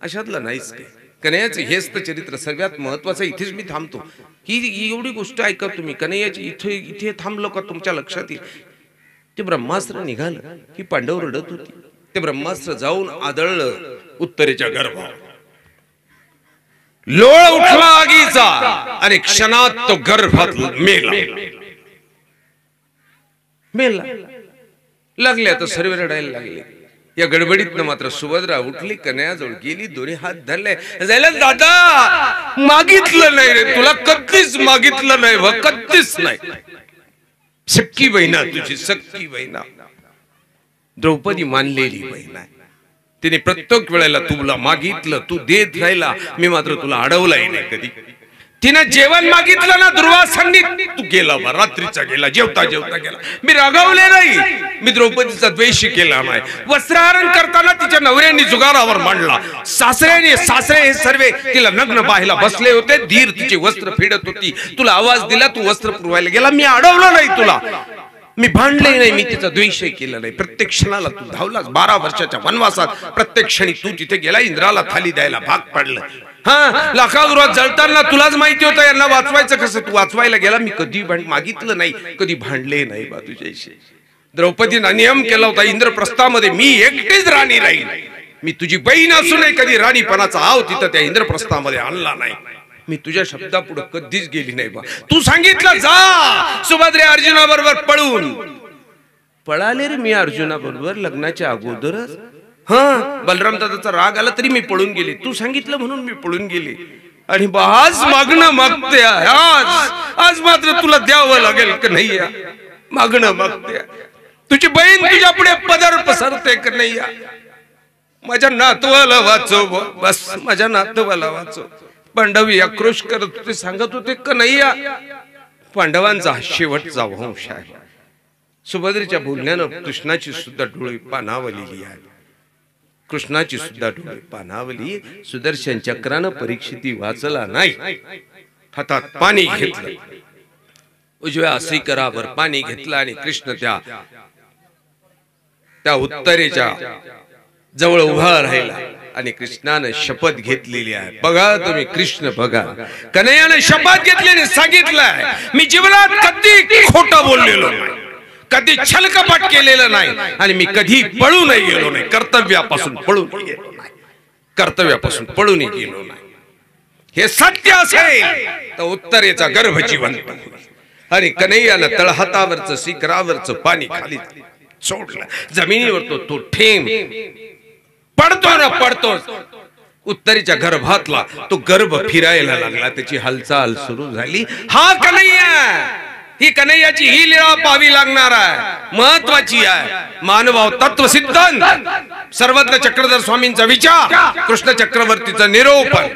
अशातला नाहीच काय. कन्हैयाचं हेच तर चरित्र सर्वात महत्वाचं. इथेच मी थांबतो. ही एवढी गोष्ट ऐका तुम्ही. कन्हैयाची इथे थांबलो का तुमच्या लक्षात येईल. ते ब्रह्मास्त्र निघालं की पांडव रडत होती. ते ब्रह्मास्त्र जाऊन आदळलं उत्तरेच्या गर्भात. लोळ उठला आगीचा आणि क्षणात तो गर्भात मेला. लागले आता सर्व रडायला लागले. या गडबडीतनं मात्र सुभद्रा उठली, कन्हैयाजवळ गेली, दोन्ही हात धरले, जायला दादा मागितलं नाही रे तुला, कधीच मागितलं नाही व कधीच नाही. सक्की बहिणा तुझी, सक्की बहिणा, द्रौपदी मानलेली बहीण आहे. तिने प्रत्येक वेळेला तुला मागितलं, तू देत राहिला, मी मात्र तुला अडवलंही नाही कधी. तिनं जेवण मागितलं ना दुर्वासांनी, तू गेला बा, रात्रीचा गेला, जेवता जेवता गेला. मी रागावले नाही, मी द्रौपदीचा द्वेष केला नाही. वस्त्रहरण करताना तिच्या नवऱ्यांनी जुगारावर मांडला, सासरे हे सर्वे तिला नग्न पाहायला बसले होते, धीर तिचे वस्त्र फेडत होती, तुला आवाज दिला, तू वस्त्र पुरवायला गेला, मी अडवलं नाही तुला, मी भांडले नाही, मी तिचा द्वेषही केला नाही. प्रत्येक क्षणाला तू धावलास, 12 वर्षाच्या वनवासात प्रत्येक क्षणी तू तिथे गेला, इंद्राला थाली द्यायला भाग पडलं. हा, लाखागृहात जळताना तुलाच माहिती होतं यांना वाचवायचं कसं, तू वाचवायला गेला. मी कधी मागितलं नाही, कधी भांडले नाही बा तुझ्याशी. द्रौपदीने नियम केला होता इंद्रप्रस्थामध्ये, मी एकटीच राणी राहील, मी तुझी बहीण असूनही कधी राणीपणाचा आव तिथं त्या इंद्रप्रस्थामध्ये आणला नाही. मी तुझ्या शब्दापुढे कधीच गेली नाही बा. तू सांगितलं जा सुभद्रे अर्जुना बरोबर पळून, पळाले रे मी अर्जुना बरोबर लग्नाच्या अगोदरच. हा, बलराम दादाचा राग आला तरी मी पळून गेले, तू सांगितलं म्हणून मी पळून गेले. आणि आज मागणं मागते, आज मात्र तुला द्यावं लागेल का नाही, मागणं मागते. तुझी बहीण तुझ्या पुढे पदर पसरते का नाही, माझ्या नातवाला वाचव, बस माझ्या नातवाला वाचव. पांडवी आक्रोश करत होते, सांगत होते कन्हैया पांडवांचा शेवटचा वंश आहे. सुभद्रेच्या बोलण्यानं कृष्णाची सुद्धा डोळे पाणावलेली आहे, कृष्णाची सुद्धा डोळे पाणावली. सुदर्शन चक्रानं परीक्षिती वाचला नाही, हातात पाणी घेतलं, उजव्या शिखरावर पाणी घेतलं आणि कृष्ण त्या उत्तरेच्या जवळ उभा राहिला आणि कृष्णाने शपथ घेतलेली आहे. बघा तुम्ही, कृष्ण बघा, कन्हैयाने शपथ घेतलेली, सांगितलंय मी जीवनात कधी खोटं बोललेलो नाही, कधी छलकपट केलेलं नाही आणि मी कधी पळूनही गेलो नाही, कर्तव्यापासून पळून गेलो नाही, कर्तव्यापासून पळून गेलो नाही. हे सत्य असेल तर उत्तरेचा गर्भ जिवंत. आणि कन्हैयानं तळहातावरचं शिखरावरचं पाणी खाली सोडलं, जमिनीवर तो ठेम पडतो ना पडतो, उत्तरेच्या गर्भातला तो गर्भ फिरायला लागला, त्याची हालचाल सुरू झाली. हा कन्हैया, ही कन्हैयाची ही लीळा पाहावी लागणार आहे, महत्वाची आहे. मानभाव तत्वसिद्धांत, सर्वज्ञ चक्रधर स्वामींचा विचार, कृष्ण चक्रवर्तीचं निरूपण,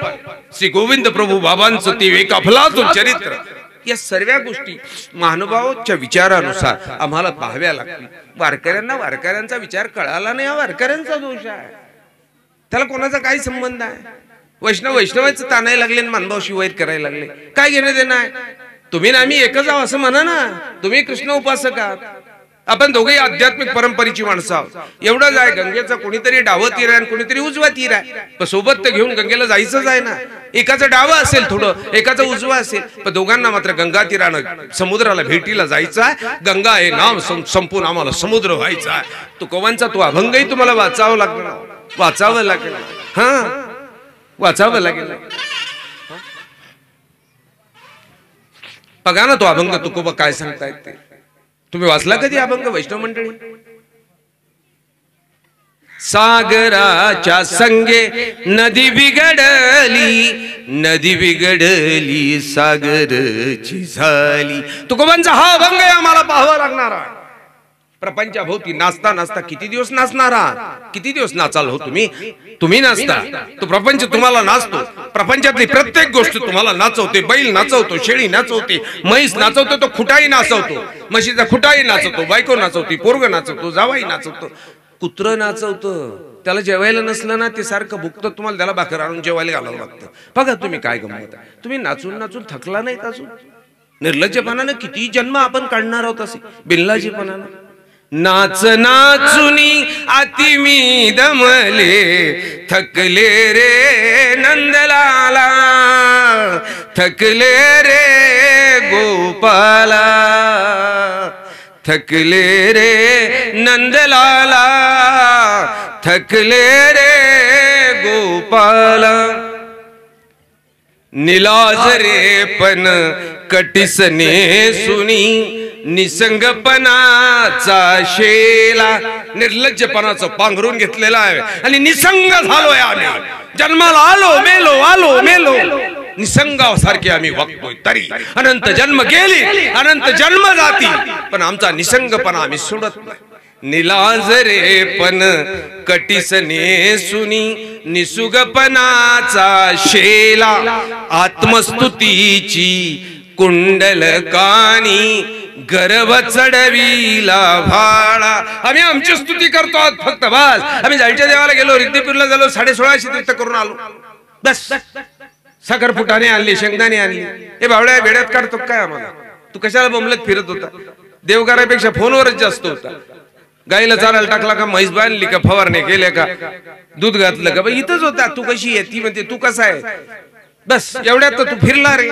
श्री गोविंद प्रभू बाबांचं ते एका फलातून चरित्र, या सर्व गोष्टी महानुभावाच्या विचारानुसार आम्हाला पाहाव्या लागतील. वारकऱ्यांना वारकऱ्यांचा विचार कळाला नाही, हा वारकऱ्यांचा दोष आहे, त्याला कोणाचा काही संबंध आहे. वैष्णवाचं ताणायला लागले, मानभावशी वैर करायला लागले, काय घेणं देणं आहे. तुम्ही ना आम्ही एकच आहो असं म्हणा ना, तुम्ही कृष्ण उपासक आहात, आपण दोघेही आध्यात्मिक परंपरेची माणसं आहोत. एवढंच आहे, गंगेचा कोणीतरी डावं तीर आहे आणि कोणीतरी उजवा तीर आहे, पण सोबत तर घेऊन गंगेला जायचंच आहे ना. एकाचं डावं असेल थोडं, एकाचं उजवा असेल, पण दोघांना मात्र गंगा तीरानं समुद्राला भेटीला जायचं आहे. गंगा हे नाव संपून आम्हाला समुद्र व्हायचा आहे. तो कवांचा तो अभंगही तुम्हाला वाचावं लागेल, वाचावं लागेल, हा वाचावं लागेल. बघा ना तो अभंग तुकोबा काय सांगतायत ते. तुम्ही वाचला कधी अभंग वैष्णव मंडळी? सागराच्या संगे नदी बिघडली, नदी बिघडली सागरची झाली. तुकोबांचा हा अभंग आम्हाला पाहावा लागणार आहे. प्रपंचाभोवती नाचता नाचता किती दिवस नाचणार आहात, किती दिवस नाचाल हो तुम्ही. तुम्ही नाचता, तो प्रपंच तुम्हाला नाचतो. प्रपंचातली प्रत्येक गोष्ट तुम्हाला नाचवते. बैल नाचवतो, शेळी नाचवते, म्हैस नाचवतो, तो खुटाई नाचवतो, म्हशीचा खुटाई नाचवतो, बायको नाचवते, पोरग नाचवतो, जावाई नाचवतो, कुत्र नाचवतं. त्याला जेवायला नसलं ना ते सारखं भुकतं, तुम्हाला त्याला भाकर आणून जेवायला घालावं लागतं. बघा तुम्ही काय गंमत. तुम्ही नाचून नाचून थकला नाहीत अजून. निर्लज्जपणानं किती जन्म आपण काढणार आहोत असे बिनलाजीपणानं. नाच नाचुनी अति मी दमले, थकले रे नंदलाला, थकले रे गोपाला, थकले रे नंदलाला, थकले रे गोपाला. निलाज रे पण कटिसने सुनी निसंगपणाचा शेला, निर्लज्जपणाचं पांघरून घेतलेला आहे आणि निसंग झालोय आम्ही. जन्माला आलो मेलो निसंगासारखे आम्ही वागतोय. तरी अनंत जन्म गेली, अनंत जन्म जाती, पण आमचा निसंगपणा आम्ही सोडत नाही. निलाज रे पण कटिसने सुनी निसुगपणाचा शेला, आत्मस्तुतीची कुंडलकानी गर्व चढविला भाळा. आम्ही आमची स्तुती करतो फक्त बस. आम्ही जायच्या देवाला गेलो, रिद्धीपूरला झालो, 16.5 तीर्थ करून आलो बस. साखर फुटाने आणली, शेंगदाणे आणली. हे बावड्या वेड्यात काढतो काय आम्हाला? तू कशाला बोंबलत फिरत होता? देवघरापेक्षा फोनवरच जास्त होता. गाईला चारायला टाकला का, म्हैस बांधली का, फवारणी केल्या का, दूध घातलं का, बाई इथंच होता. तू कशी आहे? ती म्हणते तू कसा आहे? बस एवढ्यात तर तू फिरला रे.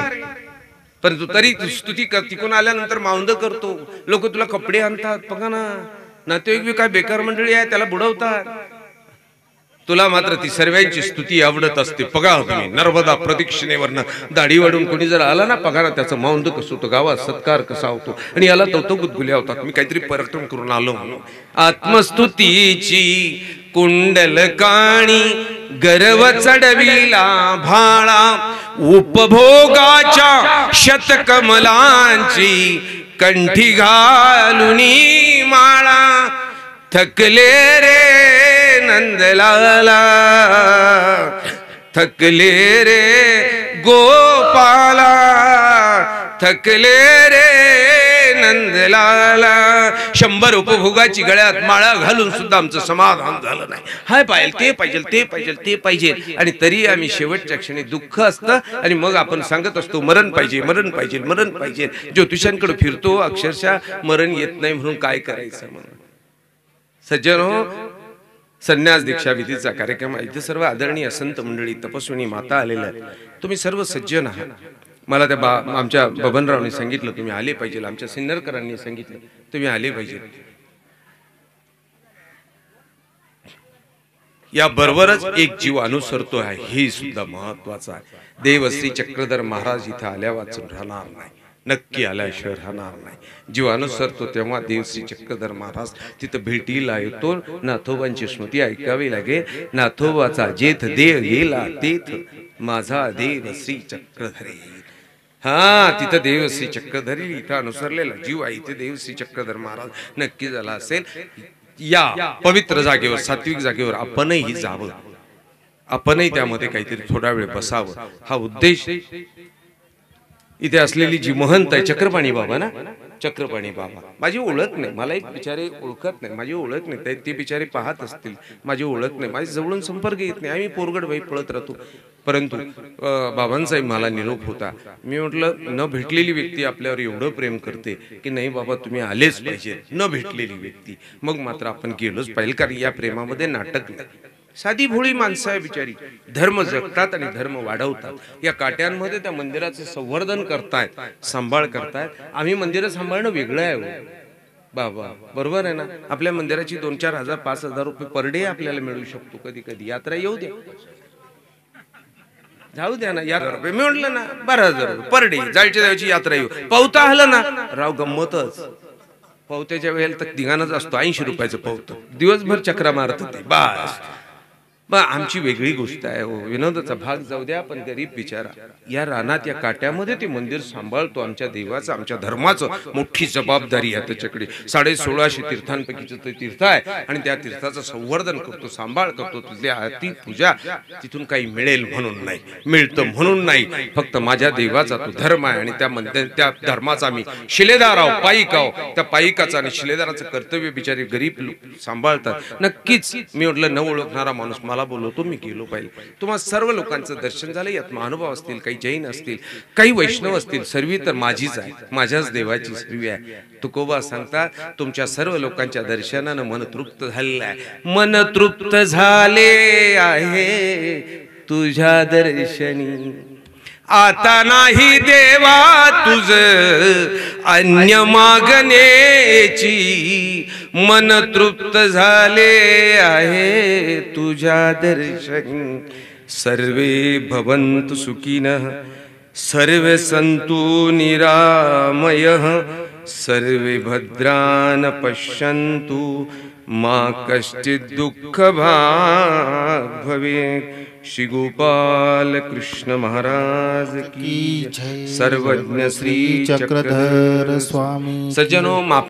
पण तू तरी स्तुती कर. तिकून आल्यानंतर माउंद करतो. लोक तुला कपडे आणतात. बघा ना, नातेवाईक बी काय बेकार मंडळी आहे, त्याला बुडवतात. तुला मात्र ती सर्वांची स्तुती आवडत असते. बघा तुम्ही नर्मदा प्रदक्षिणेवरनं दाढी वाढून कोणी जर आला ना, बघा ना त्याचं माउंद कसं होतं, गावात सत्कार कसा होतो. आणि याला तो गुदगुल्या होतात. मी काहीतरी पर्यटन करून आलो म्हणून. आत्मस्तुतीची कुंडलकाणी गर्व चढविला भाळा, उपभोगाच्या शतकमलांची कंठी घालुनी माळा. थकले रे नंदलाला, थकले रे गोपाला, थकले रे नंदलाला. 100 उपभोगाची गळ्यात माळा घालून सुद्धा आमचं समाधान झालं नाही. हाय पाहिजे ते पाहिजे, ते पाहिजे, ते पाहिजे, आणि तरी आम्ही शेवटच्या क्षणी दुःख असतं आणि मग आपण सांगत असतो मरण पाहिजे, मरण पाहिजे, मरण पाहिजे. ज्योतिषांकडे फिरतो, अक्षरशः मरण येत नाही म्हणून काय करायचं म्हणून. सज्जन हो, संन्यास दीक्षा विधीचा कार्यक्रम इथे सर्व आदरणीय संत मंडळी, तपस्विनी माता आलेल्या आहेत. तुम्ही सर्व सज्जन आहात. मला त्या आमच्या बबनरावने सांगितलं तुम्ही आले पाहिजे, आमच्या सिन्नरकरांनी सांगितलं तुम्ही आले पाहिजे. या बरोबरच एक जीव अनुसरतो आहे, हे सुद्धा महत्वाचं आहे. देवश्री चक्रधर महाराज इथं आल्या वाचून राहणार नाही, नक्की आल्याशिवाय राहणार नाही. जीव अनुसरतो तेव्हा देवश्री चक्रधर महाराज तिथं भेटीला येतो. नाथोबांची स्मृती ऐकावी लागेल. नाथोबाचा जेथ देव गेला तेथ माझा देव श्री चक्रधरी. हा, तिथं देवश्री चक्रधरी इथं अनुसरलेला जीव आहे. इथे देवश्री चक्रधर महाराज नक्की झाला असेल. या पवित्र जागेवर, सात्विक जागेवर आपणही जावं, आपणही त्यामध्ये काहीतरी थोडा वेळ बसावं, हा उद्देश. इथे असलेली जी महंत आहे चक्रपाणी बाबा ना, चक्रपाणी बाबा माझी ओळख नाही, मला एक बिचारे ओळखत नाही, माझी ओळख नाही. ते बिचारे पाहत असतील, माझी ओळख नाही, माझ्या जवळून संपर्क येत नाही. आम्ही पोरगड बाई पळत राहतो. परंतु बाबांचाही मला निरोप होता. मी म्हटलं न भेटलेली व्यक्ती आपल्यावर एवढं प्रेम करते की नाही बाबा तुम्ही आलेच पाहिजे. न भेटलेली व्यक्ती, मग मात्र आपण गेलोच पाहिजे. कारण या प्रेमामध्ये नाटक नाही. साधी भोळी माणसं आहे बिचारी, धर्म जगतात आणि धर्म वाढवतात. या काट्यांमध्ये त्या मंदिराचे संवर्धन करतायत, सांभाळ करतायत. आम्ही मंदिरं सांभाळणं वेगळं आहे बाबा, बरोबर आहे ना. आपल्या मंदिराची 2-4 हजार 5,000 रुपये पर डे आपल्याला मिळू शकतो. कधी कधी यात्रा येऊ द्या, जाऊ द्या ना. 1,000 रुपये मी म्हटलं ना, 12,000 रुपये पर डे जायच्या देवाची यात्रा येऊ. पावता आलं ना राव, गंमतच. पावत्याच्या वेळेला तर दिगानाच असतो, 80 रुपयाचं पावतं, दिवसभर चक्रा मारत होते बस. आमची वेगळी गोष्ट आहे हो, विनोदाचा भाग जाऊ द्या. पण गरीब बिचारा या रानात, या काट्यामध्ये ते मंदिर सांभाळतो. आमच्या देवाचं, आमच्या धर्माचं मोठी जबाबदारी आहे त्याच्याकडे. 1650 तीर्थांपैकीचं ते तीर्थ आहे आणि त्या तीर्थाचं संवर्धन करतो, सांभाळ करतो. तिथल्या आरती पूजा, तिथून काही मिळेल म्हणून नाही, मिळतं म्हणून नाही, फक्त माझ्या देवाचा तो धर्म आहे आणि त्या धर्माचा मी शिलेदार आहो, पाईक आहो. त्या पाईकाचं आणि शिलेदाराचं कर्तव्य बिचारे गरीब लोक सांभाळतात. नक्कीच मी म्हटलं न ओळखणारा माणूस मला बोलवतो, मी गेलो पाहिजे. तुम्हाला सर्व लोकांचं दर्शन झालं. यात महानुभाव असतील, काही जैन असतील, काही वैष्णव असतील. सर्वी तर माझीच आहे, माझ्याच देवाची सर्वी आहे. तुकोबा सांगतात तुमच्या सर्व लोकांच्या दर्शनानं मन तृप्त झालेलं आहे. मन तृप्त झाले आहे तुझ्या दर्शनी, आता नाही देवा तुझ अन्य मागण्याची. मन तृप्त झाले आहे तुझ्या दर्शनी, सर्वे भवन्तु सुखिनः सर्वे सन्तु निरामयः सर्वे भद्रान् पश्यन्तु मा कश्चित् दुःखभाग् भवेत्। श्री गोपाल कृष्ण महाराज की जय। सर्वज्ञ श्री चक्रधर स्वामी सज्जनों,